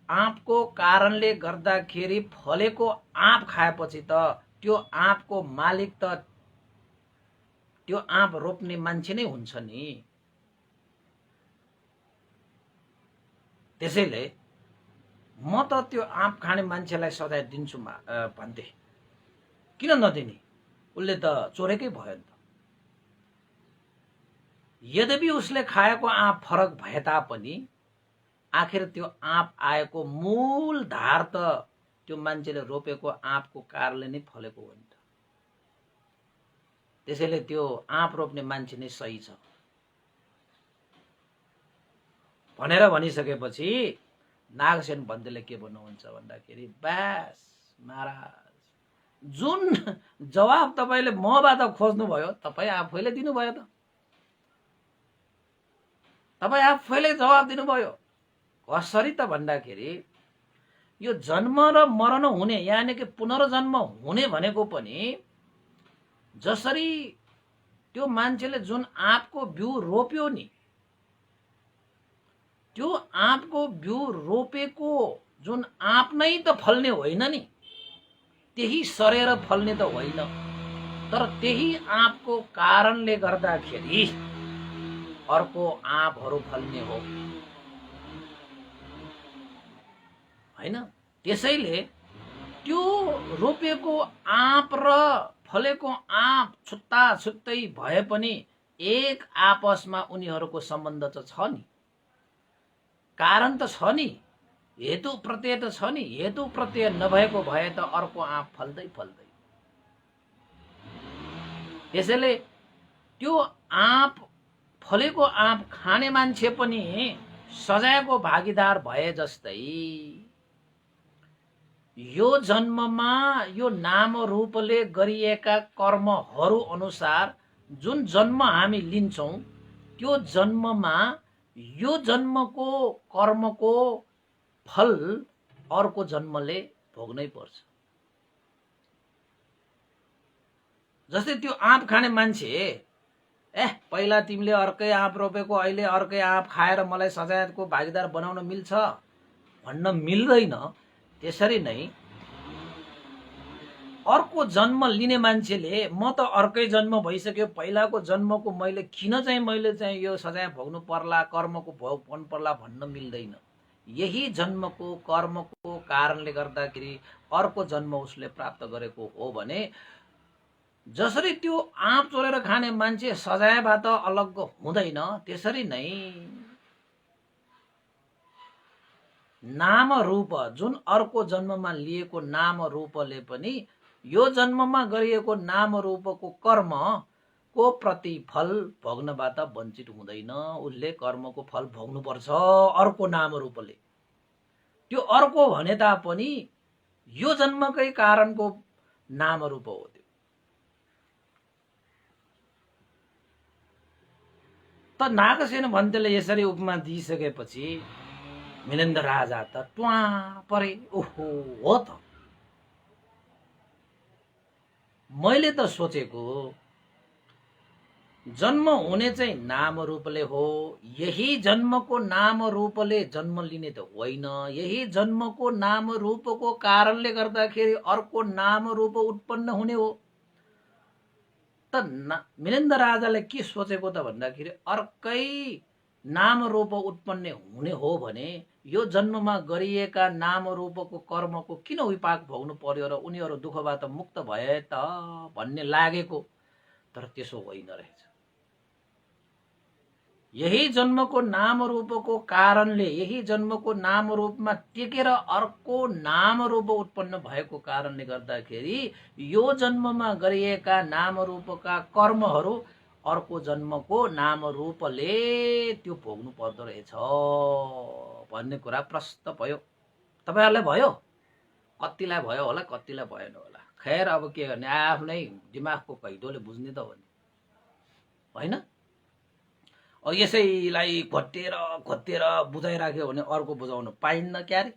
आँपको कारणले गर्दाखेरि फलेको आँप खाएपछि त त्यो आँपको मालिक त त्यो आँप रोप्ने मान्छे नै हुन्छ नि। त्यसैले म त त्यो आँप खाने मान्छेलाई सजाय दिन्छु भन्थे, किन नदिने, उसले त चोरेकै भयो नि त। यद्यपि उसले खाएको आँप फरक भए तापनि आखिर त्यो आँप आएको मूल धार त त्यो मान्छेले रोपेको आँपको कारणले नै फलेको हो नि त। त्यसैले त्यो आँप रोप्ने मान्छे नै सही छ भनेर भनिसकेपछि नागसेन पन्तले के भन्नुहुन्छ भन्दाखेरि, बास महाराज जुन जवाब तपाईले मबाट खोज्नुभयो तपाईँ आफैले दिनुभयो त, तपाईँ आफैले जवाब दिनुभयो। कसरी त भन्दाखेरि यो जन्म र मरण हुने यानि कि पुनर्जन्म हुने भनेको पनि जसरी त्यो मान्छेले जुन आँपको बिउ रोप्यो नि, त्यो आँपको बिउ रोपेको जुन आँप नै त फल्ने होइन नि, त्यही सरेर फल्ने त होइन, तर त्यही आँपको कारणले गर्दाखेरि अर्को आँपहरू फल्ने हो हैन। त्यसैले त्यो रोपेको आँप र फलेको आँप छुट्टा छुट्टै भए पनि एक आपसमा उनीहरूको सम्बन्ध त छ नि, कारण त छ नि। हेतु प्रत्यय त छ नि, हेतु प्रत्यय नभएको भए त अर्को आँप फल्दै फल्दै। यसैले त्यो आँप फलेको आँप खाने मान्छे पनि सजायको भागीदार भए जस्तै यो जन्ममा यो नाम रूपले गरिएका कर्महरू अनुसार जुन जन्म हामी लिन्छौं त्यो जन्ममा यो जन्मको कर्मको फल अर्को जन्मले भोग्नै पर्छ। जस्तै त्यो आँप खाने मान्छे पहिला तिमीले अर्कै आँप रोपेको अहिले अर्कै आँप खाएर मलाई सजायतको भागीदार बनाउन मिल्छ भन्न मिल्दैन। त्यसरी नै अर्को जन्म लिने मान्छेले म त अर्कै जन्म भइसक्यो, पहिलाको जन्मको मैले किन चाहिँ यो सजाय भोग्नु पर्ला, कर्मको भोग पर्नु पर्ला भन्न मिल्दैन। यही जन्मको कर्मको कारणले गर्दाखेरि अर्को जन्म उसले प्राप्त गरेको हो भने जसरी त्यो आँप चोरेर खाने मान्छे सजायबाट अलग हुँदैन, त्यसरी नै नाम रूप जुन अर्को जन्ममा लिएको नाम रूपले पनि यो जन्ममा गरिएको नाम रूपको कर्मको प्रतिफल भोग्नबाट वञ्चित हुँदैन। उसले कर्मको फल भोग्नुपर्छ अर्को नाम रूपले। त्यो अर्को भने तापनि यो जन्मकै कारणको नाम रूप हो त्यो। त नागसेन भन्तेले यसरी उपमा दिइसकेपछि मिलेन्द्र राजा त ट्वा परे। ओहो, हो त मैले त सोचेको जन्म हुने चाहिँ नाम रूपले हो, यही जन्मको नाम रूपले जन्म लिने त होइन। यही जन्मको नाम रूपको कारणले गर्दाखेरि अर्को नाम रूप उत्पन्न हुने हो। त मिलेन्द्र राजाले के सोचेको त भन्दाखेरि अर्कै नाम रूप उत्पन्न हुने हो भने यो जन्ममा गरिएका नाम रूपको कर्मको किन विपाक भोग्नु पर्यो र उनीहरू दुःखबाट मुक्त भए त भन्ने लागेको। तर त्यसो होइन रहेछ। यही जन्मको नाम रूपको कारणले, यही जन्मको नाम रूपमा टेकेर अर्को नाम रूप उत्पन्न भएको कारणले गर्दाखेरि यो जन्ममा गरिएका नाम रूपका कर्महरू अर्को जन्मको नाम रूपले त्यो भोग्नु पर्दो रहेछ भन्ने कुरा प्रष्ट भयो। तपाईहरुलाई भयो, कतिलाई भयो होला, कतिलाई भएन होला। खैर अब के गर्ने, आफ्नै दिमागको कैदोले बुझ्ने त हो नि, होइन? अब यसैलाई घोटेर घोटेर बुझाइराख्यो भने अर्को बुझाउन पाइन्न क्यारे।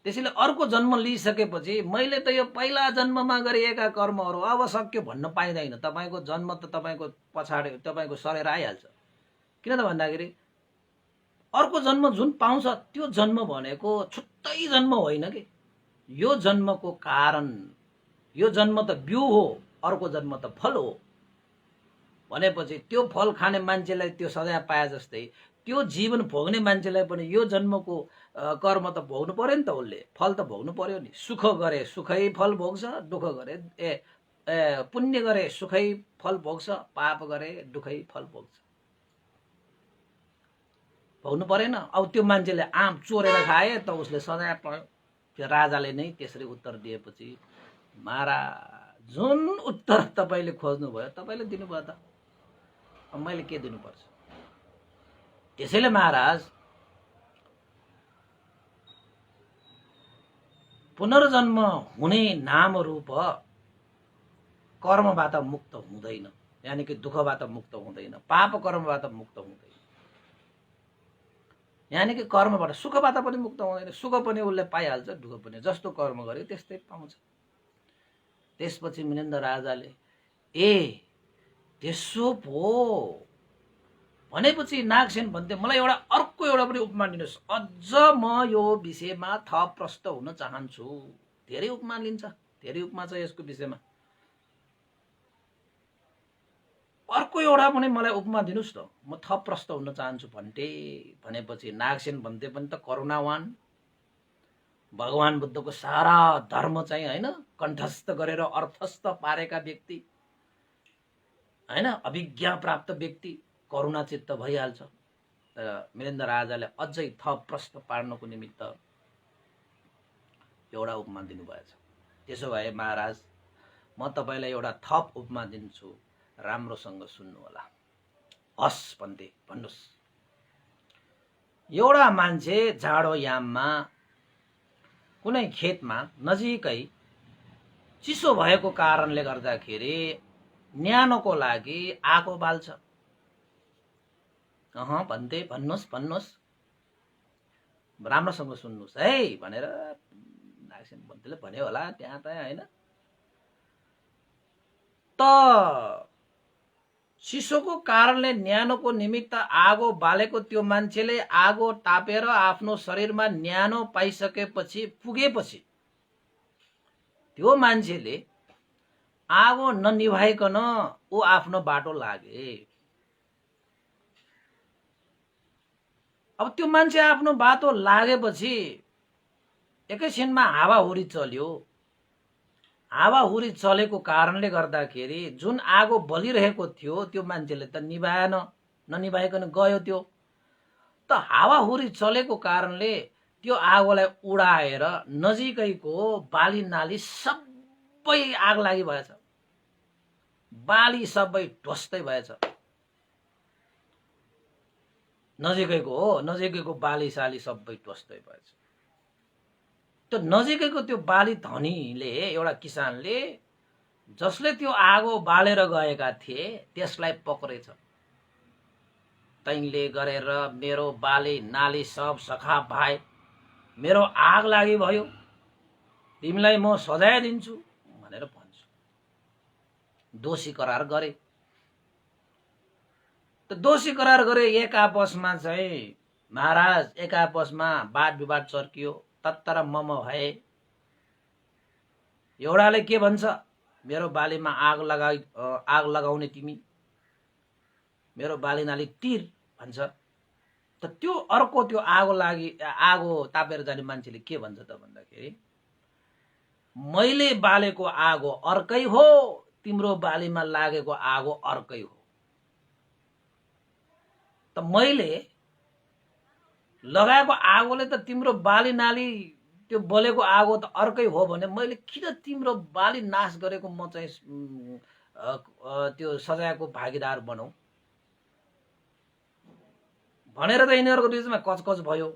त्यसैले अर्को जन्म लिइसकेपछि मैले त यो पहिला जन्ममा गरिएका कर्महरू अब सक्यो भन्न पाइँदैन। तपाईको जन्म त तपाईको पछाडि तपाईको सरेर आइहाल्छ। किन त भन्दाखेरि अर्को जन्म जुन पाउँछ त्यो जन्म भनेको छुट्टै जन्म होइन के। यो जन्मको कारण, यो जन्म त बिउ हो, अर्को जन्म त फल हो भनेपछि त्यो फल खाने मान्छेलाई त्यो सजाय पाए जस्तै त्यो जीवन भोग्ने मान्छेलाई पनि यो जन्मको कर्म त भोग्नु पर्यो नि त। उसले फल त भोग्नु पर्यो नि। सुख गरे सुखै फल भोग्छ, दुःख गरे पुण्य गरे सुखै फल भोग्छ, पाप गरे दुःखै फल भोग्छ। भोग्नु परेन। अब त्यो मान्छेले आम चोरेर खाए त उसले सजाय पायो। त्यो राजाले नै त्यसरी उत्तर दिएपछि महाराज जुन उत्तर तपाईले खोज्नु भयो तपाईले दिनुभयो त, अब मैले के दिनुपर्छ? त्यसैले महाराज पुनर्जन्म हुने नाम रूप कर्मबाट मुक्त हुँदैन, यानी कि दुःखबाट मुक्त हुँदैन, पाप कर्मबाट मुक्त हुँदैन, यानी कि कर्मबाट सुखबाट पनि मुक्त हुँदैन। सुख पनि उसले पाइहाल्छ, दुःख पनि जस्तो कर्म गर्यो त्यस्तै पाउँछ। त्यसपछि मिलेन्द्र राजाले त्यसो पो भनेपछि नागसेन भन्थे मलाई अर्को एउटा पनि उपमा दिनुहोस्। अझ म यो विषयमा थप प्रष्ट हुन चाहन्छु। धेरै उपमा लिन्छ, धेरै उपमा छ यसको विषयमा। अर्को एउटा पनि मलाई उपमा दिनुहोस् न, म थप प्रष्ट हुन चाहन्छु भन्थे। भनेपछि नागसेन भन्थे पनि त करुणावान, भगवान बुद्धको सारा धर्म चाहिँ हैन कण्ठस्थ गरेर अर्थस्थ पारेका व्यक्ति, हैन अभिज्ञा प्राप्त व्यक्ति, करुणा चित्त भइहाल्छ। वीरेन्द्र राजाले अझै थप प्रश्न पार्नको निमित्त एउटा उपमा दिनुभएछ। त्यसो भए महाराज म तपाईलाई एउटा थप उपमा दिन्छु, राम्रोसँग सुन्नु होला। हस् भन्थे, भन्नुस्। एउटा मान्छे जाडो याममा कुनै खेतमा नजिकै चिसो भएको कारणले गर्दाखेरि न्यानोको लागि आगो बाल्छ। भन्थे, भन्नुस् भन्नुस्, राम्रोसँग सुन्नुस् है भनेर नागसेन पन्थीले भन्यो होला त्यहाँ त हैन। त चिसोको कारणले न्यानोको निमित्त आगो बालेको त्यो मान्छेले आगो तापेर आफ्नो शरीरमा न्यानो पाइसकेपछि पुगेपछि त्यो मान्छेले आगो ननिभाइकन ऊ आफ्नो बाटो लागे। अब त्यो मान्छे आफ्नो बाटो लागेपछि एकैछिनमा हावाहुरी चल्यो। हावाहुरी चलेको कारणले गर्दाखेरि जुन आगो बलिरहेको थियो त्यो मान्छेले त निभाएन, ननिभाइकन गयो। त्यो त हावाहुरी चलेको कारणले त्यो आगोलाई उडाएर नजिकैको बाली नाली सबै आग लागि भएछ। बाली सबै ध्वस्तै भएछ। नजिकैको बाली साली सबै ध्वस्तै भएछ। त्यो नजिकैको त्यो बाली धनीले, एउटा किसानले जसले त्यो आगो बालेर गएका थिए त्यसलाई पक्रेछ। तैँले गरेर मेरो बाली नाली सब सखाप भए, मेरो आग लागि भयो, तिमीलाई म सजाय दिन्छु भनेर भन्छु। दोषी करार गरे। त दोषी करार गरे। एक आपसमा चाहिँ महाराज एक आपसमा वाद विवाद चर्कियो, तत्तर मम भए। एउटाले के भन्छ, मेरो बालीमा आग लगाउने तिमी, मेरो बाली नाली तिर भन्छ। त त्यो अर्को त्यो आगो तापेर जाने मान्छेले के भन्छ त भन्दाखेरि, मैले बालेको आगो अर्कै हो, तिम्रो बालीमा लागेको आगो अर्कै हो। त मैले लगाएको आगोले त तिम्रो बाली नाली त्यो बलेको आगो त अर्कै हो भने मैले किन तिम्रो बाली नाश गरेको म चाहिँ त्यो सजायको भागीदार बनौ भनेर त यिनीहरूको बीचमा कचकच भयो।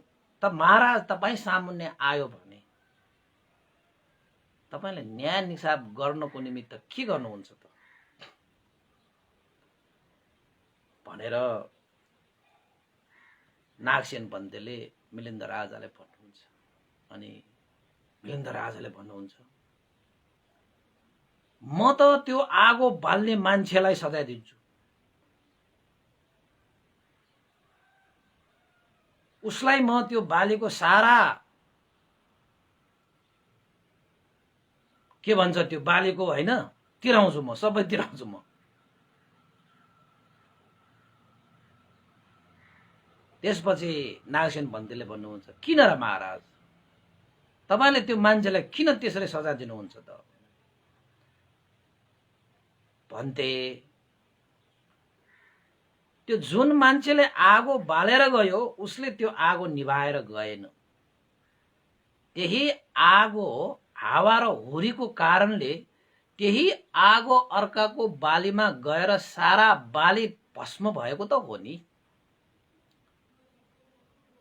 त महाराज तपाईँ सामुन्ने आयो भने तपाईले न्याय निसाब गर्नको निमित्त के गर्नुहुन्छ त भनेर नागसेन पन्थीले मिलिन्द राजाले भन्नुहुन्छ। अनि मिलिन्द राजाले भन्नुहुन्छ, म त त्यो आगो बाल्ने मान्छेलाई सजाय दिन्छु। उसलाई म त्यो बालीको सारा के भन्छ त्यो बालीको हैन तिराउँछु, म सबै तिराउँछु। म त्यसपछि नागसेन पन्थीले भन्नुहुन्छ, किन र महाराज तपाईले त्यो मान्छेलाई किन त्यसरी सजाय दिनुहुन्छ त भन्थे। त्यो जुन मान्छेले आगो बालेर गयो उसले त्यो आगो निभाएर गएन। त्यही आगो हावा र हुरीको कारणले त्यही आगो अर्काको बालीमा गएर सारा बाली भस्म भएको त हो नि।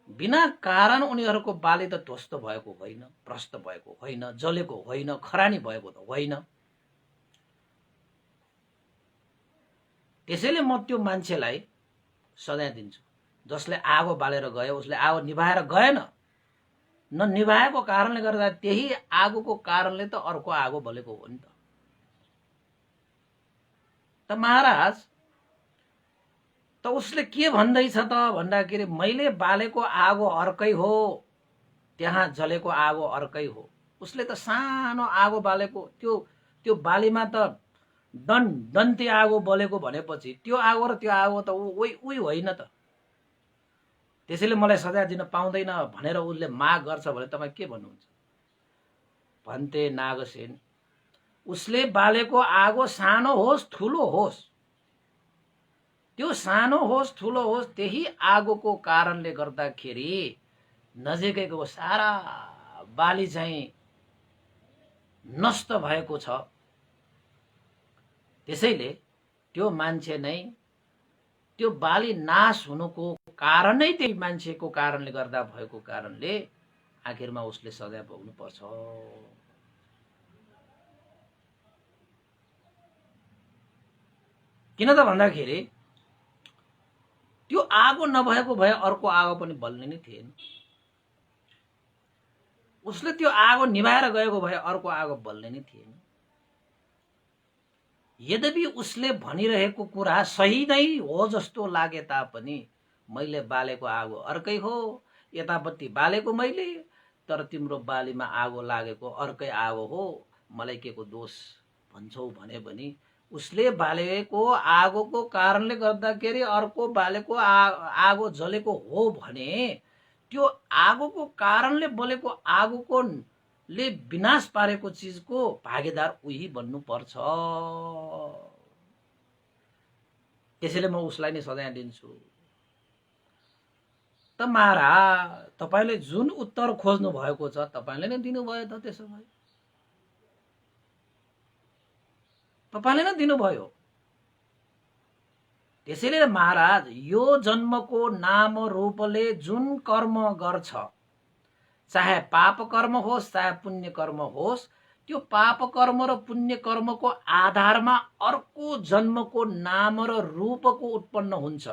बिना कारण उनीहरूको बाली त ध्वस्त भएको होइन, भ्रष्ट भएको होइन, जलेको होइन, खरानी भएको त होइन। त्यसैले म त्यो मान्छेलाई सजाय दिन्छु जसले आगो बालेर गयो, उसले आगो निभाएर गएन। ननिभाएको कारणले गर्दा त्यही आगोको कारणले त अर्को आगो बलेको हो नि त। त महाराज त उसले के भन्दैछ त भन्दाखेरि, मैले बालेको आगो अर्कै हो, त्यहाँ जलेको आगो अर्कै हो। उसले त सानो आगो बालेको, त्यो बालीमा त दन्ती आगो बलेको भनेपछि त्यो आगो र त्यो आगो त उही होइन त। त्यसैले मलाई सजाय दिन पाउँदैन भनेर उसले माग गर्छ भने तपाईँ के भन्नुहुन्छ भन्थे नागसेन। उसले बालेको आगो सानो होस् ठुलो होस्, त्यो सानो होस् ठुलो होस् त्यही आगोको कारणले गर्दाखेरि नजिकैको सारा बाली चाहिँ नष्ट भएको छ। त्यसैले त्यो मान्छे नै त्यो बाली नाश हुनुको कारणै त्यही मान्छेको कारणले गर्दा भएको कारणले आखिरमा उसले सजाय भोग्नु पर्छ। किन त भन्दाखेरि त्यो आगो नभएको भए अर्को आगो पनि बल्ने नै थिएन। उसले त्यो आगो निभाएर गएको भए अर्को आगो बल्ने नै थिएन। यद्यपि उसले भनिरहेको कुरा सही नै हो जस्तो लागे तापनि मैले बालेको आगो अर्कै हो, यता बत्ती बालेको मैले, तर तिम्रो बालीमा आगो लागेको अर्कै आगो हो, मलाई के को दोष भन्छौ भने पनि उसले बालेको आगोको कारणले गर्दाखेरि अर्को बालेको आगो जलेको हो भने त्यो आगोको कारणले बलेको आगोको ले विनाश पारेको चिजको भागीदार उही बन्नु पर्छ। त्यसैले म उसलाई नै सजाय दिन्छु। त महाराज तपाईले जुन उत्तर खोज्नु भएको छ तपाईले नै दिनुभयो त, त्यसो भए तपाईले नै दिनुभयो। त्यसैले महाराज यो जन्मको नाम रूपले जुन कर्म गर्छ, चाहे पाप कर्म होस् चाहे पुण्य कर्म होस्, त्यो पाप कर्म र पुण्य कर्मको आधारमा अर्को जन्मको नाम र रूपको उत्पन्न हुन्छ।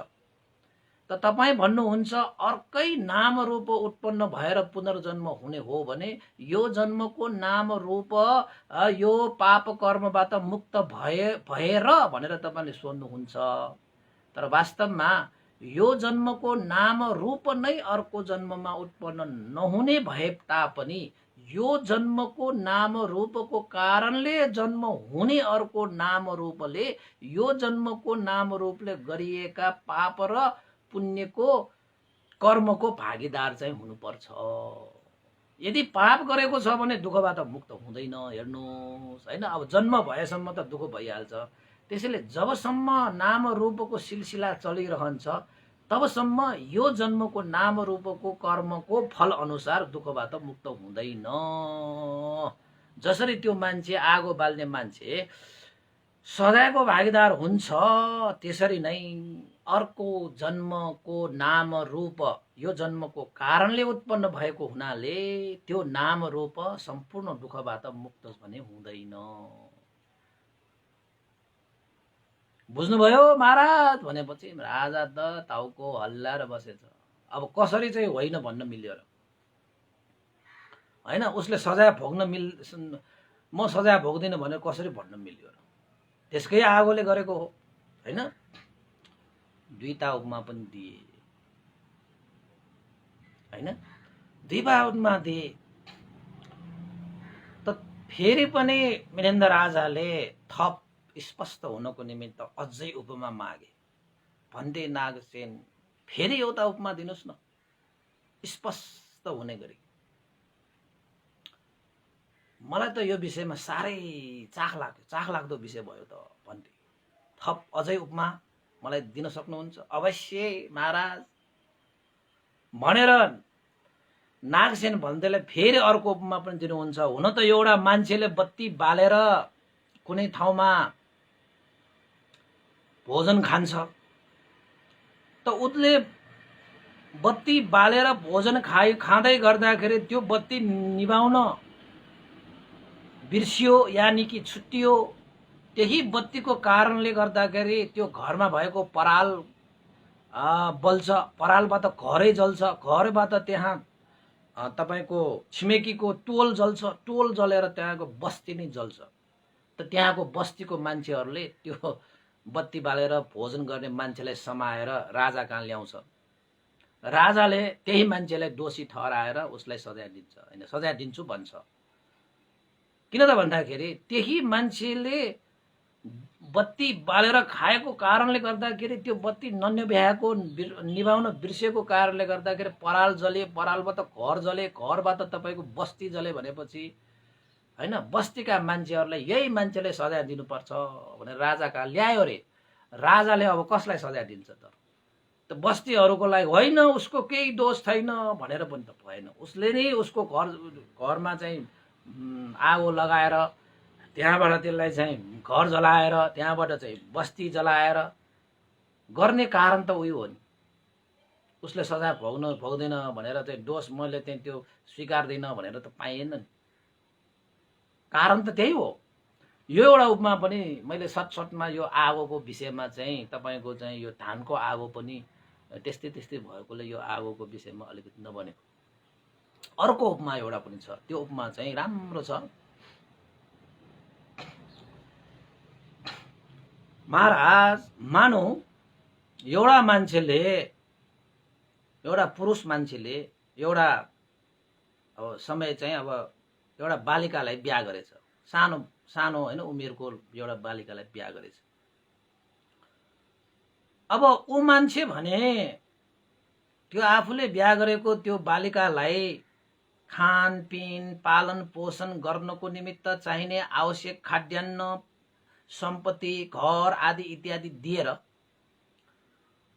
त तपाई भन्नुहुन्छ अर्कै नाम रूप उत्पन्न भएर पुनर्जन्म हुने हो भने यो जन्मको नाम रूप यो पाप कर्मबाट मुक्त भएर भनेर तपाईले सोध्नुहुन्छ। तर वास्तवमा यो जन्मको नाम रूप नै अर्को जन्ममा उत्पन्न नहुने भए तापनि यो जन्मको नाम रूपको कारणले जन्म हुने अर्को नाम रूपले यो जन्मको नाम रूपले गरिएका पाप र पुण्यको कर्मको भागीदार चाहिँ हुनुपर्छ। यदि पाप गरेको छ भने दुःखबाट मुक्त हुँदैन। हेर्नुहोस् हैन, अब जन्म भएसम्म त दुःख भइहाल्छ। त्यसैले जबसम्म नाम रूपको सिलसिला चलिरहन्छ तबसम्म यो जन्मको नाम रूपको कर्मको फल अनुसार दुःखबाट मुक्त हुँदैन। जसरी त्यो मान्छे आगो बाल्ने मान्छे सजायको भागीदार हुन्छ, त्यसरी नै अर्को जन्मको नाम रूप यो जन्मको कारणले उत्पन्न भएको हुनाले त्यो नाम रूप सम्पूर्ण दुःखबाट मुक्त भने हुँदैन। बुझ्नुभयो महाराज? भनेपछि राजा त टाउको हल्लाएर बसेछ। अब कसरी चाहिँ होइन भन्न मिल्यो र? हैन, उसले सजाय भोग्न म सजाय भोग्दिन भनेर कसरी भन्न मिल्यो र? त्यसकै आगोले गरेको हो हैन। दुईटा उपमा पनि दिए हैन, दुईटा उपमा दिए त फेरि पनि वीरेन्द्र राजाले थप स्पष्ट हुनको निमित्त अझै उपमा मागे। भन्दै नागसेन फेरि एउटा उपमा दिनुस् न स्पष्ट हुने गरी। मलाई त यो विषयमा साह्रै चाख लाग्दो विषय भयो त भन्थे। थप अझै उपमा मलाई दिन सक्नुहुन्छ? अवश्य महाराज भनेर नागसेन भन्दैलाई फेरि अर्को उपमा पनि दिनुहुन्छ। हुन त एउटा मान्छेले बत्ती बालेर कुनै ठाउँमा भोजन खान्छ त उसले बत्ती बालेर भोजन खाँदै गर्दाखेरि त्यो बत्ती निभाउन बिर्सियो यानी कि छुट्टियो। त्यही बत्तीको कारणले गर्दाखेरि त्यो घरमा भएको पराल बल्छ, परालबाट घरै जल्छ, घरबाट त्यहाँ तपाईको छिमेकीको टोल जल्छ, टोल जलेर त्यहाँको बस्ती नै जल्छ। त त्यहाँको बस्तीको मान्छेहरूले त्यो बत्ती बालेर भोजन गर्ने मान्छेलाई समाएर राजा कहाँ ल्याउँछ। राजाले त्यही मान्छेलाई दोषी ठहराएर उसलाई सजाय दिन्छ। हैन, सजाय दिन्छु भन्छ। किन त भन्दाखेरि त्यही मान्छेले बत्ती बालेर खाएको कारणले गर्दाखेरि त्यो बत्ती ननिभाएको निभाउन बिर्सेको कारणले गर्दाखेरि पराल जले, परालबाट घर जले, घरबाट तपाईको बस्ती जले भनेपछि हैन बस्तीका मान्छेहरूलाई यही मान्छेले सजाय दिनुपर्छ भनेर राजा कहाँ ल्यायो रे। राजाले अब कसलाई सजाय दिन्छ त बस्तीहरूको लागि होइन उसको केही दोष छैन भनेर पनि त भएन। उसले नै उसको घरमा चाहिँ आगो लगाएर त्यहाँबाट त्यसलाई चाहिँ घर जलाएर त्यहाँबाट चाहिँ बस्ती जलाएर गर्ने कारण त उही हो नि। उसले सजाय भोग्दैन भनेर चाहिँ दोष मैले चाहिँ त्यो स्वीकार्दिनँ भनेर त पाइएन नि। कारण त त्यही हो। यो एउटा उपमा पनि मैले सटसटमा यो आगोको विषयमा चाहिँ तपाईँको चाहिँ यो धानको आगो पनि त्यस्तै त्यस्तै भएकोले यो आगोको विषयमा अलिकति नबनेको। अर्को उपमा एउटा पनि छ, त्यो उपमा चाहिँ राम्रो छ। महाराज मानौ एउटा मान्छेले, एउटा पुरुष मान्छेले एउटा अब समय चाहिँ अब एउटा बालिकालाई बिहा गरेछ। सानो सानो होइन उमेरको एउटा बालिकालाई बिहा गरेछ। अब ऊ मान्छे भने त्यो आफूले बिहा गरेको त्यो बालिकालाई खानपिन पालन पोषण गर्नको निमित्त चाहिने आवश्यक खाद्यान्न सम्पत्ति घर आदि इत्यादि दिएर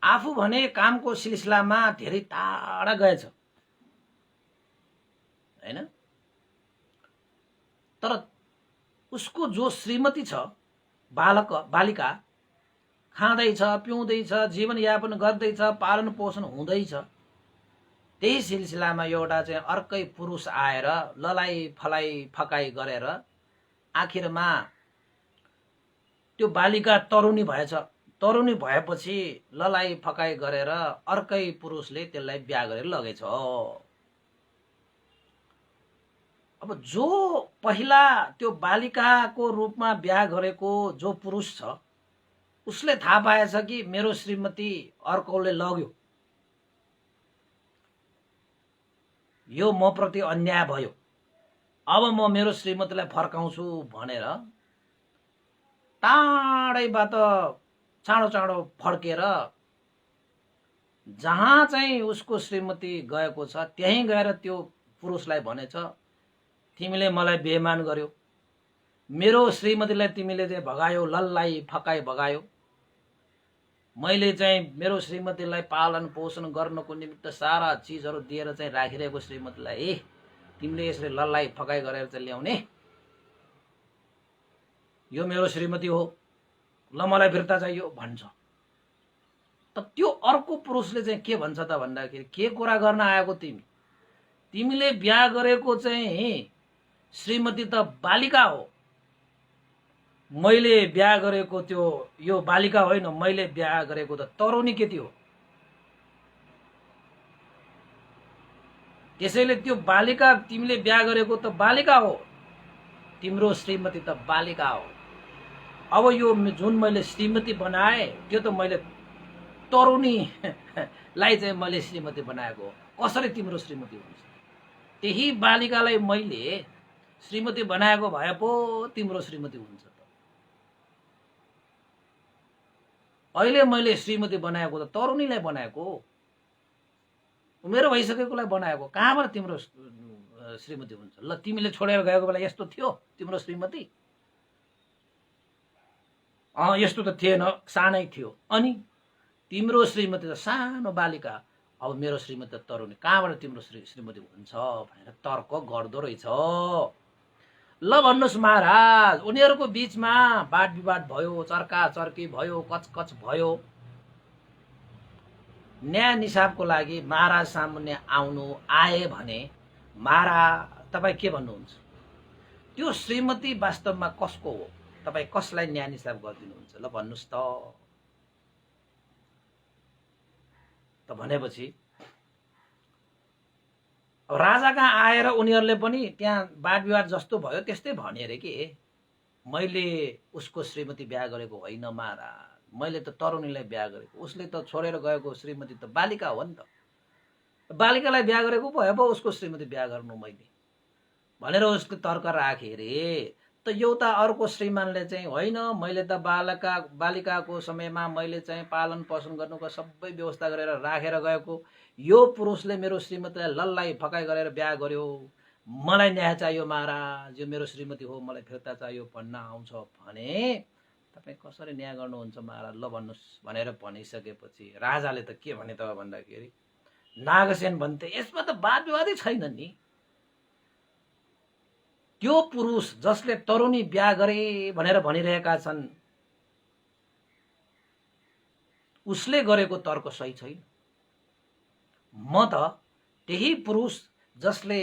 आफू भने कामको सिलसिलामा धेरै टाढा गएछ हैन। तर उसको जो श्रीमती छ बालिका खाँदैछ पिउँदैछ जीवनयापन गर्दैछ पालन पोषण हुँदैछ। त्यही सिलसिलामा एउटा चाहिँ अर्कै पुरुष आएर ललाई फलाई फकाई गरेर आखिरमा त्यो बालिका तरुणी भएछ। तरुणी भएपछि ललाई फकाई गरेर अर्कै पुरुषले त्यसलाई बिहा गरेर लगेछ। अब जो पहिला त्यो बालिकाको रूपमा बिहा गरेको जो पुरुष छ उसले थाहा पाएछ कि मेरो श्रीमती अर्कोले लग्यो, यो म प्रति अन्याय भयो, अब म मेरो श्रीमतीलाई फर्काउँछु भनेर टाढैबाट चाँडो चाँडो फर्केर जहाँ चाहिँ उसको श्रीमती गएको छ त्यहीँ गएर त्यो पुरुषलाई भनेछ तिमीले मलाई बेइमान गर्यो, मेरो श्रीमतीलाई तिमीले चाहिँ भगायो, लल्लाई फकाई भगायो। मैले चाहिँ मेरो श्रीमतीलाई पालन पोषण गर्नको निमित्त सारा चिजहरू दिएर चाहिँ राखिरहेको श्रीमतीलाई तिमीले यसरी लल्लाई फकाई गरेर चाहिँ ल्याउने, यो मेरो श्रीमती हो, ल मलाई फिर्ता चाहियो भन्छ। त त्यो अर्को पुरुषले चाहिँ के भन्छ त भन्दाखेरि के कुरा गर्न आएको तिमीले बिहा गरेको चाहिँ श्रीमती त बालिका हो, मैले बिहा गरेको त्यो यो बालिका होइन, मैले बिहा गरेको त तरुणी केटी हो। त्यसैले त्यो बालिका तिमीले बिहा गरेको त बालिका हो, तिम्रो श्रीमती त बालिका हो। अब यो जुन मैले श्रीमती बनाए त्यो त मैले तरुणीलाई चाहिँ मैले श्रीमती बनाएको हो, कसरी तिम्रो श्रीमती हुन्छ? त्यही बालिकालाई मैले श्रीमती बनाएको भए पो तिम्रो श्रीमती हुन्छ त। अहिले मैले श्रीमती बनाएको त तरुणीलाई बनाएको, उमेर भइसकेकोलाई बनाएको, कहाँबाट तिम्रो श्रीमती हुन्छ? ल तिमीले छोडेर गएको बेला यस्तो थियो तिम्रो श्रीमती? यस्तो त थिएन, सानै थियो। अनि तिम्रो श्रीमती त सानो बालिका, अब मेरो श्रीमती त तरुणी, कहाँबाट तिम्रो श्रीमती हुन्छ भनेर तर्क गर्दो रहेछ। ल भन्नुहोस् महाराज, उनीहरूको बीचमा वाद विवाद भयो, चर्का चर्की भयो, कचकच भयो। न्याय निसाबको लागि महाराज सामुन्ने आए भने महाराज तपाईँ के भन्नुहुन्छ? त्यो श्रीमती वास्तवमा कसको हो? तपाईँ कसलाई न्याय निसाब गरिदिनुहुन्छ? ल भन्नुहोस् त भनेपछि राजा कहाँ आएर उनीहरूले पनि त्यहाँ वाद विवाद जस्तो भयो त्यस्तै भने अरे कि मैले उसको श्रीमती बिहा गरेको होइन महाराज, मैले त तरुणीलाई बिहा गरेको, उसले त छोडेर गएको श्रीमती त बालिका हो नि त, बालिकालाई बिहा गरेको भयो पो उसको श्रीमती बिहा गर्नु मैले भनेर उसले तर्क राखे रे। त एउटा अर्को श्रीमानले चाहिँ होइन, मैले त बालिकाको समयमा मैले चाहिँ पालन पोषण गर्नुको सबै व्यवस्था गरेर राखेर गएको, यो पुरुषले मेरो श्रीमतीलाई लल्लाई फकाई गरेर बिहा गर्यो, मलाई न्याय चाहियो महाराज, यो मेरो श्रीमती हो, मलाई फिर्ता चाहियो भन्न आउँछ भने तपाईँ कसरी न्याय गर्नुहुन्छ महाराज, ल भन्नुहोस् भनेर भनिसकेपछि राजाले त के भने त भन्दाखेरि नागसेन भन्थे यसमा त वाद विवादै छैन नि। त्यो पुरुष जसले तरुणी बिहा गरे भनेर भनिरहेका छन् उसले गरेको तर्क सही छैन। म त त्यही पुरुष जसले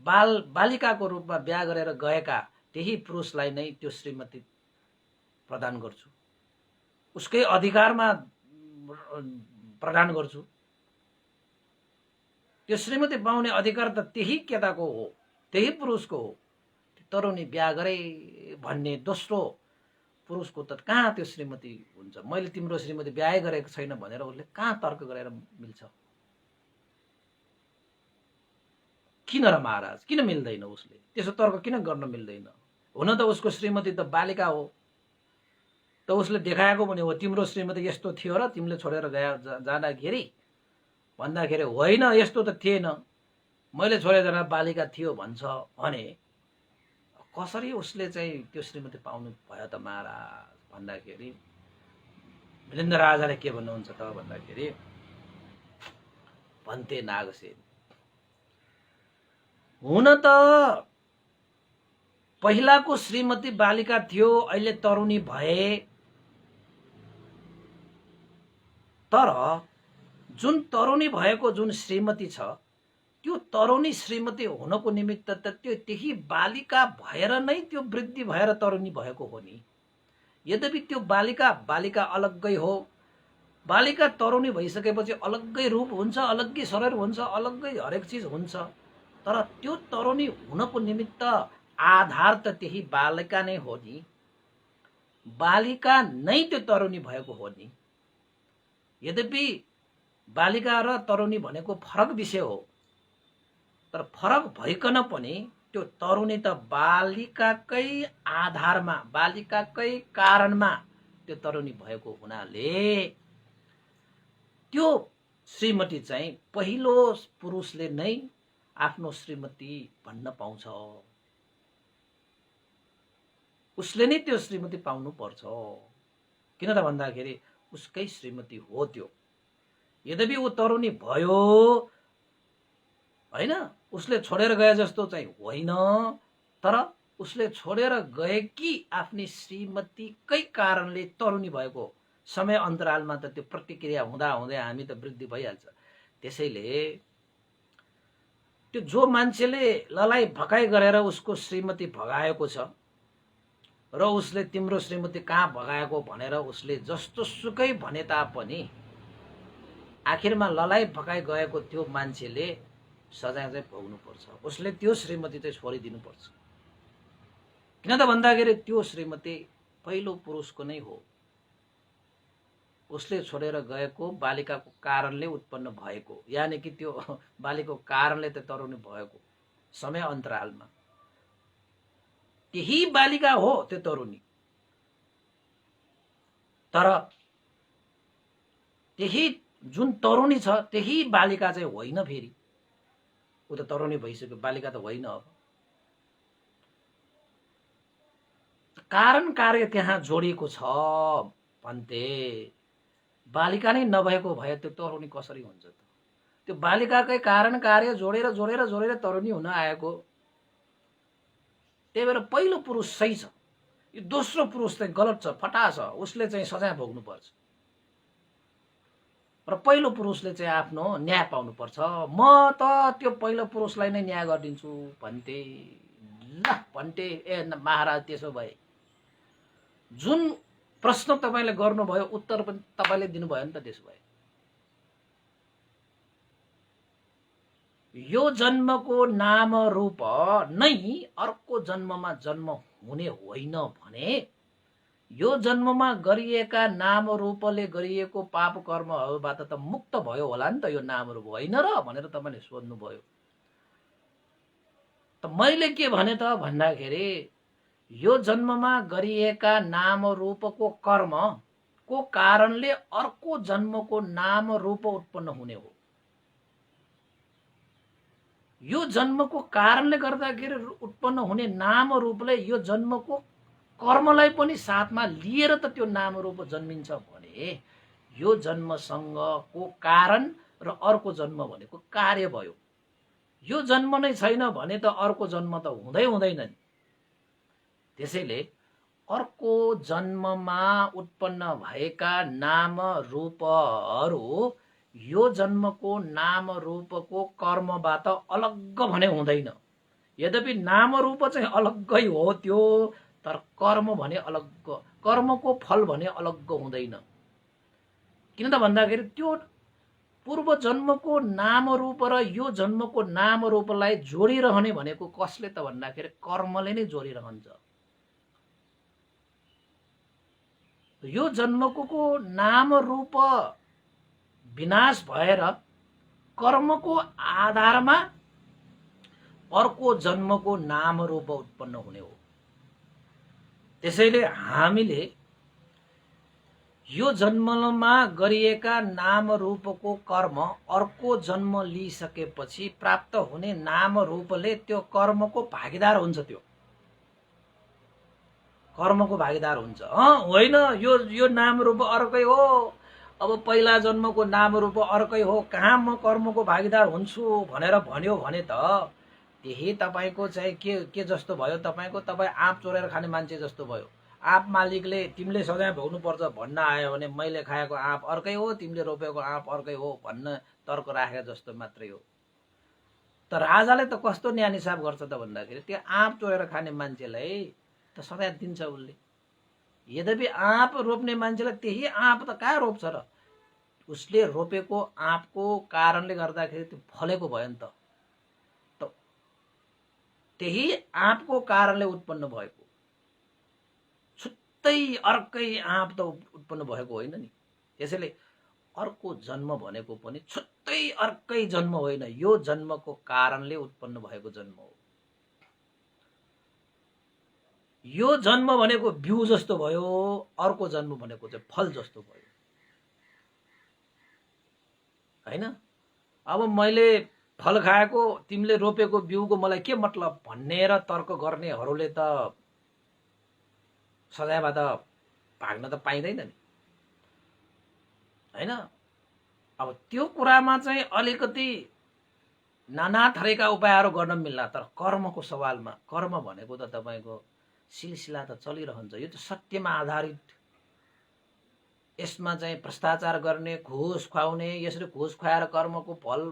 बालिकाको रूपमा बिहा गरेर गएका त्यही पुरुषलाई नै त्यो श्रीमती प्रदान गर्छु, उसकै अधिकारमा प्रदान गर्छु। त्यो श्रीमती पाउने अधिकार त त्यही केटाको हो, त्यही पुरुषको हो। तरुणी बिहा गरे भन्ने दोस्रो पुरुषको त कहाँ त्यो श्रीमती हुन्छ? मैले तिम्रो श्रीमती बिहा गरेको छैन भनेर उसले कहाँ तर्क गरेर मिल्छ? किन र महाराज, किन मिल्दैन? उसले त्यसो तर्क किन गर्न मिल्दैन? हुन त उसको श्रीमती त बालिका हो, त उसले देखाएको पनि हो तिम्रो श्रीमती यस्तो थियो र तिमीले छोडेर जाँदाखेरि भन्दाखेरि होइन यस्तो त थिएन, मैले छोडेर जाँदा बालिका थियो भन्छ भने कसरी उसले चाहिँ त्यो श्रीमती पाउनु भयो त महाराज भन्दाखेरि मिलिन्द राजाले के भन्नुहुन्छ त भन्दाखेरि भन्थे नागसेन हुन त पहिलाको श्रीमती बालिका थियो, अहिले तरुणी भए, तर जुन तरुणी भएको जुन श्रीमती छ त्यो तरुणी श्रीमती हुनको निमित्त त त्यो त्यही बालिका भएर नै त्यो वृद्धि भएर तरुणी भएको हो नि। यद्यपि त्यो बालिका अलग्गै हो, बालिका तरुणी भइसकेपछि अलग्गै रूप हुन्छ, अलग्गै शरीर हुन्छ, अलग्गै हरेक चिज हुन्छ, तर त्यो तरुणी हुनको निमित्त आधार त त्यही बालिका नै हो नि। बालिका नै त्यो तरुणी भएको हो नि। यद्यपि बालिका र तरुणी भनेको फरक विषय हो, तर फरक भइकन पनि त्यो तरुणी त बालिकाकै आधारमा, बालिकाकै कारणमा त्यो तरुणी भएको हुनाले त्यो श्रीमती चाहिँ पहिलो पुरुषले नै आफ्नो श्रीमती भन्न पाउँछ, उसले नै त्यो श्रीमती पाउनु पर्छ। किन त भन्दाखेरि उसकै श्रीमती हो त्यो। यद्यपि ऊ तरुणी भयो होइन, उसले छोडेर गए जस्तो चाहिँ होइन, तर उसले छोडेर गएकी आफ्नी श्रीमतीकै कारणले तरुणी भएको समय अन्तरालमा त त्यो प्रतिक्रिया हुँदा हुँदै हामी त वृद्धि भइहाल्छ। त्यसैले त्यो जो मान्छेले ललाई भकाइ गरेर उसको श्रीमती भगाएको छ र उसले तिम्रो श्रीमती कहाँ भगाएको भनेर उसले जस्तो सुकै भने तापनि आखिरमा ललाई भकाइ गएको त्यो मान्छेले सजाय चाहिँ भोग्नु पर्छ, उसले त्यो श्रीमती चाहिँ छोडिदिनु पर्छ। किन त भन्दाखेरि त्यो श्रीमती पहिलो पुरुषको नै हो, उसले छोडेर गएको बालिकाको कारणले उत्पन्न भएको, यानि कि त्यो बालिकाको कारणले त तरुणी भएको समय अन्तरालमा त्यही बालिका हो त्यो तरुणी, तर त्यही जुन तरुणी छ त्यही बालिका चाहिँ होइन। फेरि ऊ त तरुणी भइसक्यो, बालिका त होइन। अब कारण कार्य त्यहाँ जोडिएको छ भन्थे। बालिका नै नभएको भए त्यो तरुणी कसरी हुन्छ त? त्यो बालिकाकै कारण कार्य जोडेर जोडेर जोडेर तरुणी हुन आएको। त्यही भएर पहिलो पुरुष सही छ, यो दोस्रो पुरुष चाहिँ गलत छ, फटा छ, उसले चाहिँ सजाय भोग्नुपर्छ र पहिलो पुरुषले चाहिँ आफ्नो न्याय पाउनुपर्छ। म त त्यो पहिलो पुरुषलाई नै न्याय गरिदिन्छु भन्थे। ल भन्थे ए महाराज त्यसो भए जुन प्रश्न तपाईले गर्नुभयो उत्तर पनि तपाईले दिनुभयो नि त। त्यसो भए यो जन्मको नाम रूप नै अर्को जन्ममा जन्म हुने होइन भने यो जन्ममा गरिएका नाम रूपले गरिएको पाप कर्महरूबाट त मुक्त भयो होला नि त यो नाम रूप, होइन र भनेर तपाईले सोध्नुभयो। त मैले के भने त भन्दाखेरि यो जन्ममा गरिएका नाम रूपको कर्मको कारणले अर्को जन्मको नाम रूप उत्पन्न हुने हो। यो जन्मको कारणले गर्दाखेरि उत्पन्न हुने नाम रूपले यो जन्मको कर्मलाई पनि साथमा लिएर त त्यो नाम रूप जन्मिन्छ भने यो जन्मसँगको कारण र अर्को जन्म भनेको कार्य भयो। यो जन्म नै छैन भने त अर्को जन्म त हुँदैन नि। त्यसैले अर्को जन्ममा उत्पन्न भएका नाम रूपहरू यो जन्मको नाम रूपको कर्मबाट अलग भने हुँदैन। यद्यपि नाम रूप चाहिँ अलग्गै हो त्यो, तर कर्म भने अलग, कर्मको फल भने अलग हुँदैन। किन त भन्दाखेरि त्यो पूर्व जन्मको नाम रूप र यो जन्मको नाम रूपलाई जोडिरहने भनेको कसले त भन्दाखेरि कर्मले नै जोडिरहन्छ। यो जन्मको नाम रूप विनाश भएर कर्मको आधारमा अर्को जन्मको नाम रूप उत्पन्न हुने हो। त्यसैले हामीले यो जन्ममा गरिएका नाम रूपको कर्म अर्को जन्म लिइसकेपछि प्राप्त हुने नाम रूपले त्यो कर्मको भागीदार हुन्छ। त्यो कर्मको भागीदार हुन्छ। होइन यो नाम रूप अर्कै हो, अब पहिला जन्मको नाम रूप अर्कै हो, कहाँ म कर्मको भागीदार हुन्छु भनेर भन्यो भने त त्यही तपाईको चाहिँ के जस्तो भयो, तपाईँ आँप चोरेर खाने मान्छे जस्तो भयो। आँप मालिकले तिमीले सजाय भोग्नुपर्छ भन्न आयो भने मैले खाएको आँप अर्कै हो, तिमीले रोपेको आँप अर्कै हो भन्न तर्क राखेको जस्तो मात्रै हो। तर राजाले त कस्तो न्याय निसाब गर्छ त भन्दाखेरि त्यो आँप चोरेर खाने मान्छेलाई त सजाय दिन्छ उसले। यद्यपि आँप रोप्ने मान्छेलाई त्यही आँप त कहाँ रोप्छ र, उसले रोपेको आँपको कारणले गर्दाखेरि त्यो फलेको भयो नि त। त्यही आँपको कारणले उत्पन्न भएको, छुट्टै अर्कै आँप त उत्पन्न भएको होइन नि। त्यसैले अर्को जन्म भनेको पनि छुट्टै अर्कै जन्म होइन, यो जन्मको कारणले उत्पन्न भएको जन्म हो। यो जन्म भनेको बिउ जस्तो भयो, अर्को जन्म भनेको चाहिँ फल जस्तो भयो। हैन, अब मैले फल खाएको तिमीले रोपेको बिउको मलाई के मतलब भनेर तर्क गर्नेहरूले त सजायबाट भाग्न त पाइँदैन नि। हैन, अब त्यो कुरामा चाहिँ अलिकति नाना थरीका उपायहरू गर्न मिल्ला, तर कर्मको सवालमा कर्म भनेको त तपाईको सिलसिला त चलिरहन्छ। यो त सत्यमा आधारित, यसमा चाहिँ भ्रष्टाचार गर्ने, घुस खुवाउने, यसरी घुस खुवाएर कर्मको फल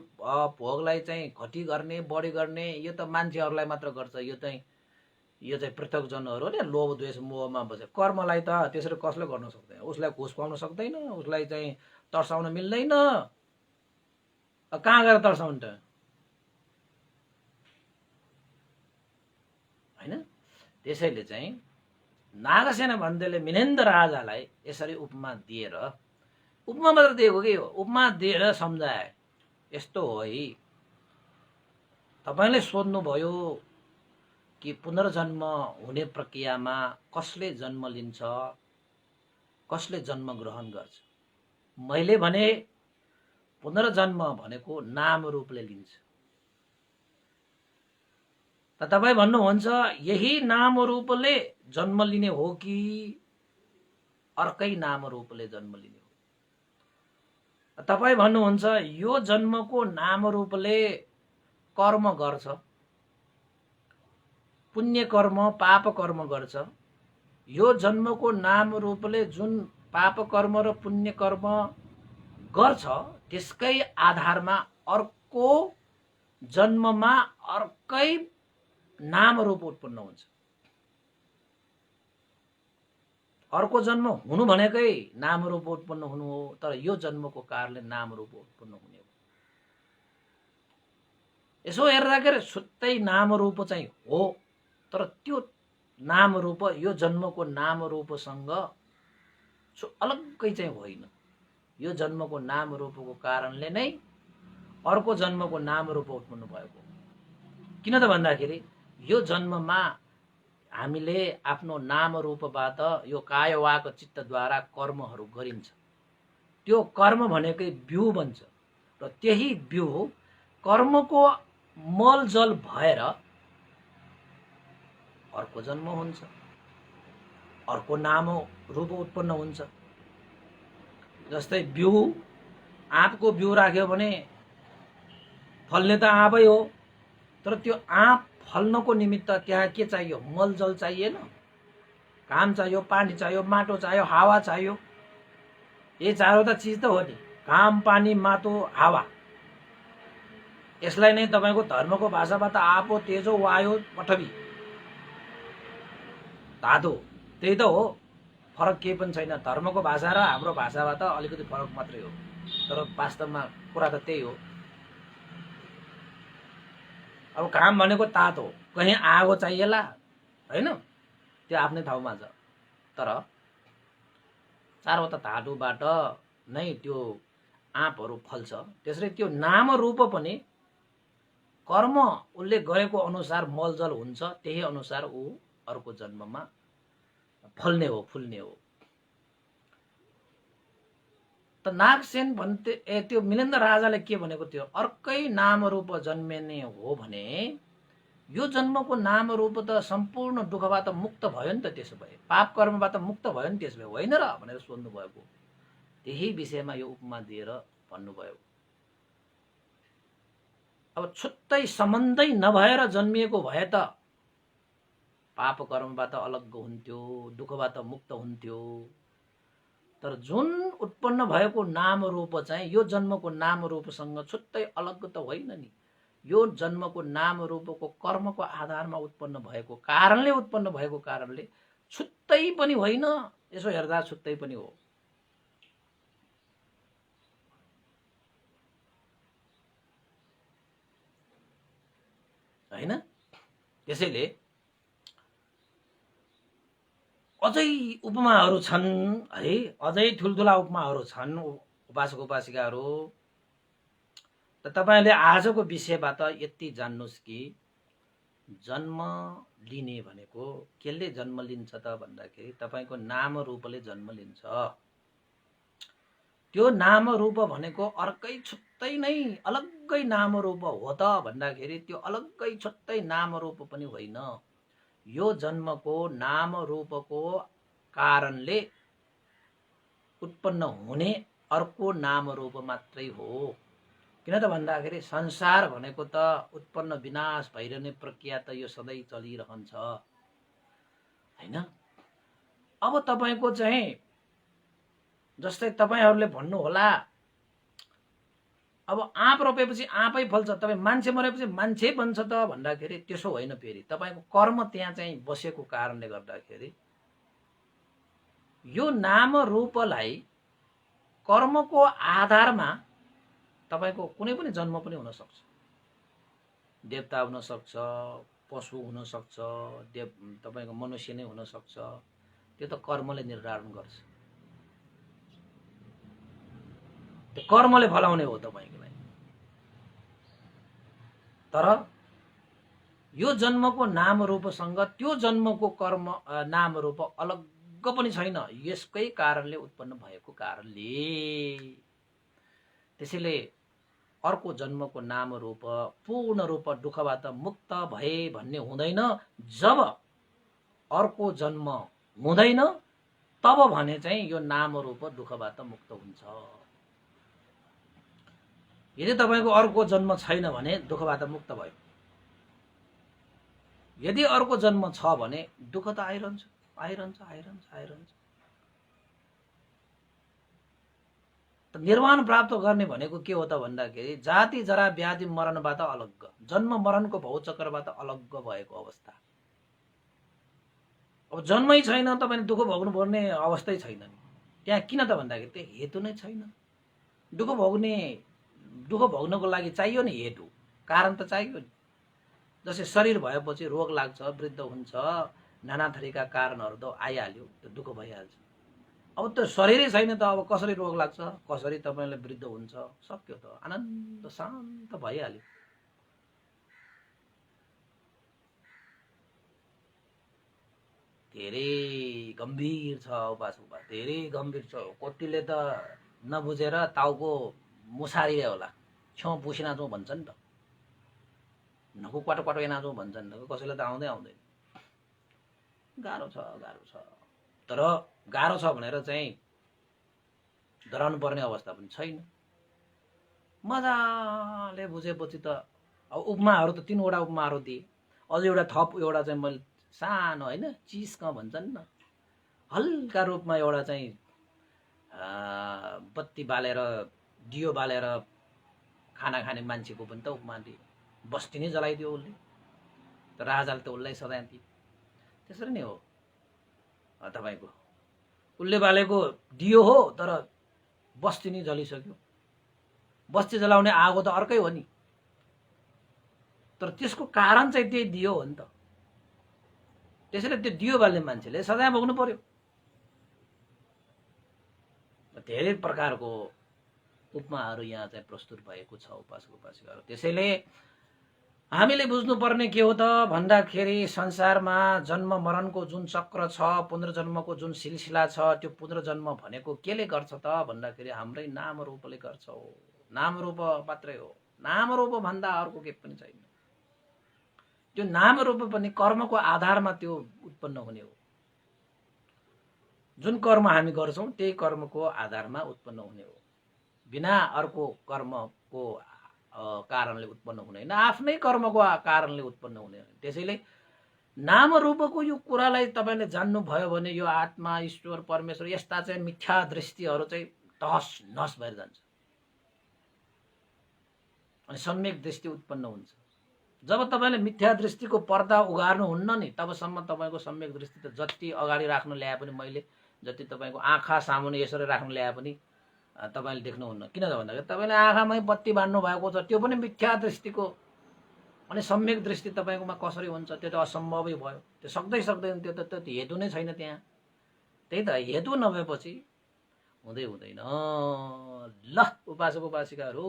भोगलाई चाहिँ घटी गर्ने, बढी गर्ने, यो त मान्छेहरूलाई मात्र गर्छ। यो चाहिँ पृथकजनहरूले लोभ द्वेष मोहमा बसे। कर्मलाई त त्यसरी कसले गर्न सक्दैन, उसलाई घुस खुवाउन सक्दैन, उसलाई चाहिँ तर्साउन मिल्दैन। कहाँ गएर तर्साउनु त, हैन। त्यसैले चाहिँ नागसेन भन्देले मिनेन्द्र राजालाई यसरी उपमा दिएर, उपमा मात्र दिएको के हो, उपमा दिएर सम्झाए। यस्तो हो है, तपाईले सोध्नुभयो कि पुनर्जन्म हुने प्रक्रियामा कसले जन्म लिन्छ, कसले जन्म ग्रहण गर्छ। मैले भने पुनर्जन्म भनेको नाम रूपले लिन्छ। त तपाईँ भन्नुहुन्छ यही नाम रूपले जन्म लिने हो कि अर्कै नाम रूपले जन्म लिने हो। तपाईँ भन्नुहुन्छ यो जन्मको नाम रूपले कर्म गर्छ, पुण्य कर्म पाप कर्म गर्छ। यो जन्मको नाम रूपले जुन पाप कर्म र पुण्य कर्म गर्छ त्यसकै आधारमा अर्को जन्ममा अर्कै नाम रूप उत्पन्न हुन्छ। अर्को जन्म हुनु भनेकै नाम रूप उत्पन्न हुनु हो, तर यो जन्मको कारणले नाम रूप उत्पन्न हुने हो। यसो हेर्दाखेरि छुट्टै नाम रूप चाहिँ हो, तर त्यो नाम रूप यो जन्मको नाम रूपसँग अलग्गै चाहिँ होइन। यो जन्मको नाम रूपको कारणले नै अर्को जन्मको नाम रूप उत्पन्न भएको। किन त भन्दाखेरि यो जन्ममा हामीले आफ्नो नाम रूपबाट यो काय वाक चित्तद्वारा कर्महरू गरिन्छ। त्यो कर्म भनेकै बिउ बन्छ र त्यही बिउ कर्मको मलजल भएर अर्को जन्म हुन्छ। अर्को नाम रूप उत्पन्न हुन्छ। जस्तै बिउ, आँपको बिउ राख्यो भने फल्ने त आँपै हो, तर त्यो आँप फल्नको निमित्त त्यहाँ के चाहियो? मलजल चाहिएन, घाम चाहियो, पानी चाहियो, माटो चाहियो, हावा चाहियो। यही चारवटा चिज त हो नि, घाम, पानी, माटो, हावा। यसलाई नै तपाईको धर्मको भाषाबाट आपो, तेजो, वायु, पृथ्वी, धातु, त्यही त हो। फरक केही पनि छैन। धर्मको भाषा र हाम्रो भाषाबाट अलिकति फरक मात्रै हो, तर वास्तवमा कुरा त त्यही हो। अब घाम भनेको तातो, कहीँ आगो चाहिएला हैन, त्यो आफ्नै ठाउँमा छ। तर चारवटा धातुबाट नै त्यो आँपहरू फल्छ। त्यसरी त्यो नाम रूप पनि कर्म उसले गरेको अनुसार मलजल हुन्छ, त्यही अनुसार ऊ अर्को जन्ममा फल्ने हो, फुल्ने हो। त नागसेन भन्थे त्यो मिलिन्द राजाले के भनेको थियो? अर्कै नाम रूप जन्मिने हो भने यो जन्मको नाम रूप त सम्पूर्ण दुःखबाट मुक्त भयो नि त। त्यसो भए पाप कर्मबाट मुक्त भयो नि, त्यसो भए होइन र भनेर सोध्नु भएको। त्यही विषयमा यो उपमा दिएर भन्नुभयो। अब छुट्टै सम्बन्धै नभएर जन्मिएको भए त पाप कर्मबाट अलग हुन्थ्यो, दुःखबाट मुक्त हुन्थ्यो। तर जुन उत्पन्न भएको नाम रूप चाहिँ यो जन्मको नाम रूपसँग छुट्टै अलग त होइन नि। यो जन्मको नाम रूपको कर्मको आधारमा उत्पन्न भएको कारणले छुट्टै पनि होइन। यसो हेर्दा छुट्टै पनि हो। हैन? त्यसैले अझै उपमाहरू छन् है, अझै ठुल्ठुला उपमाहरू छन् उपासक उपासिकाहरू। त तपाईले आजको विषयबाट यति जान्नुस् कि जन्म लिने भनेको केले जन्म लिन्छ त भन्दाखेरि तपाईको नाम रूपले जन्म लिन्छ। त्यो नाम रूप भनेको अर्कै छुट्टै नै अलग्गै नाम रूप हो त भन्दाखेरि त्यो अलग्गै छुट्टै नाम रूप पनि होइन। यो जन्मको नाम रूपको कारणले उत्पन्न हुने अर्को नाम रूप मात्रै हो। किन त भन्दाखेरि संसार भनेको त उत्पन्न विनाश भइरहने प्रक्रिया त यो सधैँ चलिरहन्छ हैन। अब तपाईको चाहिँ जस्तै तपाईहरुले भन्नु होला अब आँप रोपेपछि आँपै फल्छ, तपाई मान्छे मरेपछि मान्छे बन्छ त भन्दाखेरि त्यसो होइन। फेरि तपाईको कर्म त्यहाँ चाहिँ बसेको कारणले गर्दाखेरि यो नाम रूपलाई कर्मको आधारमा तपाईको कुनै पनि जन्म पनि हुन सक्छ। देवता हुन सक्छ, पशु हुन सक्छ, तपाईको मनुष्य नै हुन सक्छ। त्यो त कर्मले निर्धारण गर्छ। त्यो कर्मले फलाउने हो तपाईको लागि। तर यो जन्मको नाम रूपसँग त्यो जन्मको कर्म नाम रूप अलग पनि छैन, यसकै कारणले उत्पन्न भएको कारणले। त्यसैले अर्को जन्मको नाम रूप पूर्ण रूप दुःखबाट मुक्त भए भन्ने हुँदैन। जब अर्को जन्म हुँदैन तब भने चाहिँ यो नाम रूप दुःखबाट मुक्त हुन्छ। यदि तपाईको अर्को जन्म छैन भने दुःखबाट मुक्त भयो। यदि अर्को जन्म छ भने दुःख त आइरहन्छ आइरहन्छ आइरहन्छ आइरहन्छ। त निर्वाण प्राप्त गर्ने भनेको के हो त भन्दाखेरि जाति जरा व्याधि मरणबाट अलग, जन्म मरणको भौचक्रबाट अलग भएको अवस्था। अब जन्मै छैन तपाईले दुःख भोग्नु पर्ने अवस्थै छैन नि। त्यहाँ किन त भन्दाखेरि त्यो हेतु नै छैन। दुःख भोग्नको लागि चाहियो नि हेतु, कारण त चाहियो नि। जस्तै शरीर भएपछि रोग लाग्छ, वृद्ध हुन्छ, नाना थरीका कारणहरू त आइहाल्यो, त्यो दुःख भइहाल्छ। अब त्यो शरीरै छैन त अब कसरी रोग लाग्छ, कसरी तपाईले वृद्ध हुन्छ, सक्यो त आनन्द शान्त भइहाल्यो। धेरै गम्भीर छ उपासक, धेरै गम्भीर छ। कतिले त नबुझेर ताउको मुसारीले होला छेउ पुसिना जाउँ भन्छ नि त, नखु क्वाटो क्वाटो एना जाउँ भन्छन्। कसैले त आउँदै आउँदैन। गाह्रो छ गाह्रो छ। तर गाह्रो छ भनेर चाहिँ डराउनु पर्ने अवस्था पनि छैन। मजाले बुझेपछि त अब उपमाहरू त 3 वटा उपमाहरू दिए। अझ एउटा थप एउटा चाहिँ मैले सानो होइन चिस्क भन्छन् न हल्का रूपमा एउटा चाहिँ बत्ती बालेर दियो बालेर खाना खाने मान्छेको पनि त उपमा दिए। बस्ती नै जलाइदियो उसले, त राजाले त उसलाई सजाय दिए। त्यसरी नै हो तपाईँको, उसले बालेको दियो हो तर बस्ती नै जलिसक्यो। बस्ती जलाउने आगो त अर्कै हो नि, तर त्यसको कारण चाहिँ त्यही दियो हो नि त। त्यसैले त्यो दियो बाल्ने मान्छेले सजाय भोग्नु पर्यो। धेरै प्रकारको उपमाहरू यहाँ चाहिँ प्रस्तुत भएको छ उपासक उपासिकाहरू। त्यसैले हामीले बुझ्नुपर्ने के हो त भन्दाखेरि संसारमा जन्म मरणको जुन चक्र छ, पुनर्जन्मको जुन सिलसिला छ, त्यो पुनर्जन्म भनेको केले गर्छ त भन्दाखेरि हाम्रै नाम रूपले गर्छ हो। नाम रूप मात्रै हो, नाम रूप भन्दा अर्को केही पनि छैन। त्यो नाम रूप पनि कर्मको आधारमा त्यो उत्पन्न हुने हो। जुन कर्म हामी गर्छौं त्यही कर्मको आधारमा उत्पन्न हुने हो, बिना अर्को कर्मको कारणले उत्पन्न हुने, आफ्नै कर्मको कारणले उत्पन्न हुने। त्यसैले नाम रूपको यो कुरालाई तपाईले जान्नु भयो भने यो आत्मा ईश्वर परमेश्वर यस्ता चाहिँ मिथ्या दृष्टिहरू चाहिँ तहस नहस भएर जान्छ अनि सम्यक दृष्टि उत्पन्न हुन्छ। जब तपाईले मिथ्या दृष्टिको पर्दा उगार्नु हुन्न नि तबसम्म तपाईको सम्यक दृष्टि त जति अगाडि राख्न ल्याए पनि, मैले जति तपाईको आँखा सामुने यसरी राख्न ल्याए पनि तपाईले देख्नुहुन्न। किन भन्दाखेरि तपाईले आँखामै बत्ती बान्नु भएको छ, त्यो पनि मिथ्या दृष्टिको। अनि सम्यक दृष्टि तपाईकोमा कसरी हुन्छ? त्यो त असम्भवै भयो, त्यो सक्दैन, त्यो त हेतु नै छैन त्यहाँ। त्यही त हेतु नभएपछि हुँदै हुँदैन। ल उपासक उपासिकाहरू,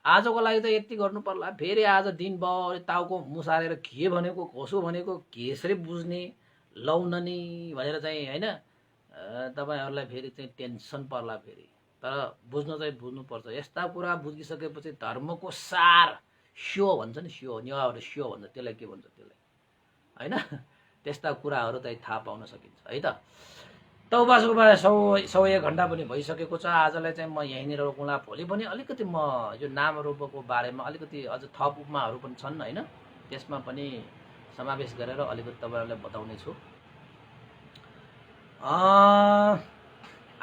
आजको लागि त यति गर्नु पर्ला। फेरि आज दिनभरि ताउको मुसारेर के भनेको कसो भनेको केसरी बुझ्ने लौननी भनेर चाहिँ होइन तपाईहरुलाई फेरि चाहिँ टेन्सन पर्ला फेरि। तर बुझ्न चाहिँ बुझ्नुपर्छ। यस्ता कुरा बुझिसकेपछि धर्मको सार स्यो भन्छ नि, स्यो नेवारले स्यो भन्छ, त्यसलाई के भन्छ त्यसलाई हैन, त्यस्ता कुराहरू चाहिँ थाहा पाउन सकिन्छ है त। त उपासक उपासिका 101 घण्टा पनि भइसकेको छ। आजलाई चाहिँ म यहीँनिर रोकौँला। भोलि पनि अलिकति म यो नाम रूपको बारेमा अलिकति अझ थप उपमाहरू पनि छन् हैन, त्यसमा पनि समावेश गरेर अलिकति तपाईहरुलाई बताउने छु।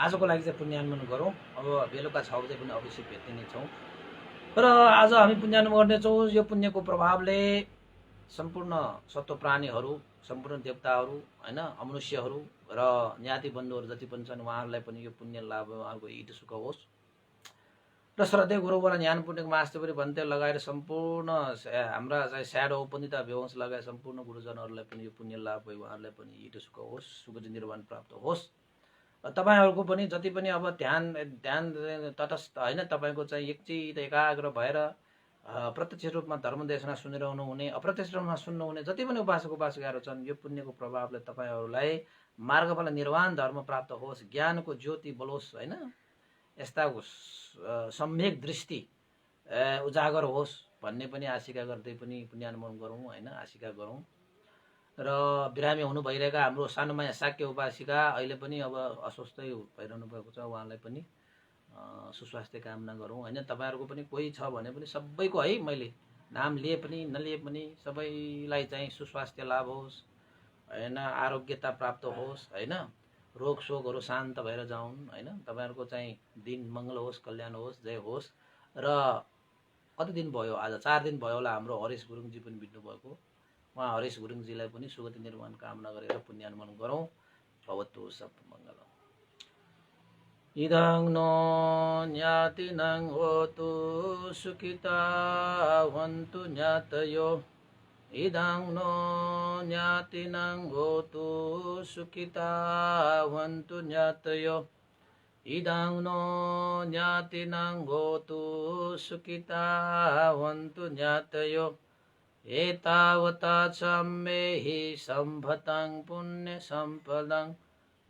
आजको लागि चाहिँ पुण्यानुमोदन गरौँ। अब बेलुका 6 बजे पनि अवश्य भेट्ने छौँ। र आज हामी पुण्यानुमोदन गर्नेछौँ। यो पुण्यको प्रभावले सम्पूर्ण सत्व प्राणीहरू, सम्पूर्ण देवताहरू हैन, अमनुष्यहरू र ज्ञाति बन्धुहरू जति पनि छन् उहाँहरूलाई पनि यो पुण्य लाभ उहाँहरूको हित सुख होस्। र श्रद्धेय गुरुबाट ज्ञान पुण्यको मास्तरी भन्ते लगाएर सम्पूर्ण हाम्रा चाहिँ स्याडो उपनिता व्यवंश लगाएर सम्पूर्ण गुरुजनहरूलाई पनि यो पुण्य लाभ भयो, उहाँहरूलाई पनि हित सुख होस्, सुखद निर्वाण प्राप्त होस्। तपाईहरुको पनि जति पनि अब ध्यान तटस्थ हैन, तपाईको चाहिँ एकचित एकाग्र भएर प्रत्यक्ष रूपमा धर्म देशना सुनिरहनु हुने, अप्रत्यक्ष रूपमा सुन्नु हुने जति पनि उपासक उपासिकाहरू छन्, यो पुण्यको प्रभावले तपाईहरुलाई मार्गफल निर्वाण धर्म प्राप्त होस्, ज्ञानको ज्योति बलोस् हैन, यस्ता सम्यक दृष्टि उजागर होस् भन्ने पनि आशिका गर्दै पनि पुण्यानुमोदन गरौँ हैन, आशिका गरौँ। र बिरामी हुनु भइरहेका हाम्रो सानुमाया शाक्य उपासिका अहिले पनि अब अस्वस्थै भइरहनु भएको छ, उहाँलाई पनि सुस्वास्थ्य कामना गरौँ हैन। तपाईहरुको पनि कोही छ भने पनि सबैको है, मैले नाम लिए पनि नलिए पनि सबैलाई चाहिँ सुस्वास्थ्य लाभ होस् हैन, आरोग्यता प्राप्त होस् हैन, रोग शोकहरू शान्त भएर जाउन् हैन, तपाईहरुको चाहिँ दिन मंगल होस्, कल्याण होस्, जय होस्। र कति दिन भयो, आज 4 दिन भयो होला हाम्रो हरेश गुरुङजी पनि बित्नु भएको। उहाँ हरेश गुरुङजीलाई पनि सुगति निर्माण कामना गरेर पुण्यानुमोदन गरौँ। भवतु सब मङ्गलम्। इदं नो ज्ञातिनं होतु सुखिता वन्तु ज्ञातयो, इदं नो ज्ञातिनं होतु सुखिता वन्तु ज्ञातयो, इदं नो ज्ञातिनं होतु सुखिता वन्तु ज्ञातयो। एतावता च मे हि सम्भतं पुण्य सम्पदं,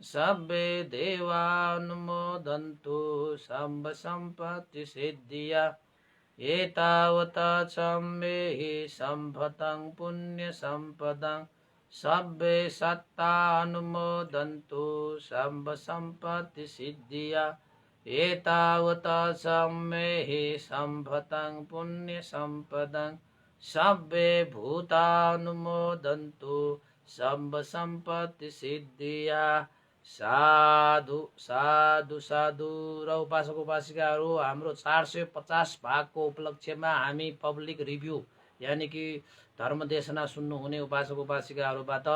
सब्बे देवानुमोदन्तु सम्ब सम्पत्ति सिद्धिया। एतावता च मे हि सम्भतं पुण्य सम्पदं, सब्बे सत्ता अनुमोदन्तु सर्व सम्पत्ति सिद्धिया एतावत् सम्मेहि सम्भतं पुण्य सम्पदं सब्बे भूतानुमोदन्तु सर्व सम्पत्ति सिद्धिया। साधु साधु साधु। र उपासक उपासिकाहरू, हाम्रो 450 भागको उपलक्ष्यमा हामी पब्लिक रिभ्यू यानि कि धर्मदेशना सुन्नुहुने उपासक उपासिकाहरूबाट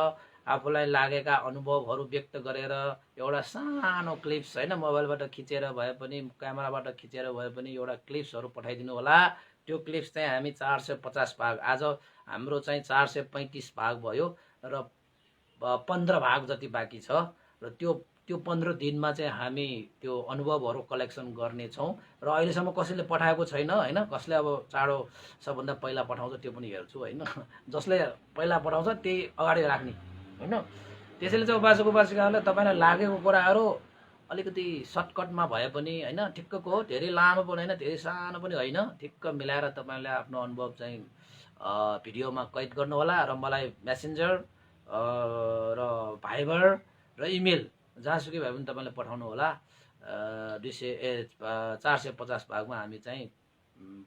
आफूलाई लागेका अनुभवहरू व्यक्त गरेर एउटा सानो क्लिप्स होइन, मोबाइलबाट खिचेर भए पनि क्यामेराबाट खिचेर भए पनि एउटा क्लिप्सहरू पठाइदिनु होला। त्यो क्लिप्स चाहिँ हामी 450 भाग, आज हाम्रो चाहिँ 435 भाग भयो र 15 भाग जति बाँकी छ र त्यो 15 दिनमा चाहिँ हामी त्यो अनुभवहरू कलेक्सन गर्नेछौँ। र अहिलेसम्म कसैले पठाएको छैन होइन, कसले अब चाँडो सबभन्दा पहिला पठाउँछ त्यो पनि हेर्छु होइन, जसले पहिला पठाउँछ त्यही अगाडि राख्ने होइन। त्यसैले चाहिँ उपासक उपासिकाहरूलाई तपाईँलाई लागेको कुराहरू अलिकति सर्टकटमा भए पनि होइन, ठिक्कको हो, धेरै लामो पनि होइन धेरै सानो पनि होइन, ठिक्क मिलाएर तपाईँले आफ्नो अनुभव चाहिँ भिडियोमा कैद गर्नुहोला र मलाई मेसेन्जर र भाइबर र इमेल जहाँसुकै भए पनि तपाईँले पठाउनु होला। 450 भागमा हामी चाहिँ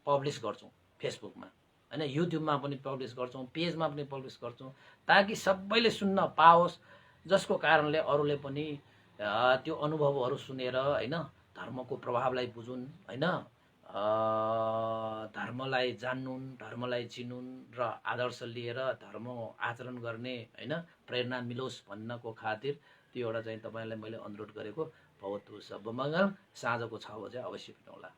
पब्लिस गर्छौँ फेसबुकमा होइन, युट्युबमा पनि पब्लिस गर्छौँ, पेजमा पनि पब्लिस गर्छौँ, ताकि सबैले सुन्न पाओस्, जसको कारणले अरूले पनि त्यो अनुभवहरू सुनेर होइन धर्मको प्रभावलाई बुझुन् होइन, धर्मलाई जान्नुन्, धर्मलाई चिनुन् र आदर्श लिएर धर्म आचरण गर्ने होइन प्रेरणा मिलोस् भन्नको खातिर त्यो एउटा चाहिँ तपाईँलाई मैले अनुरोध गरेको। भवतु सब मङ्गल। साँझको 6 बजे अवश्य भेटौँला।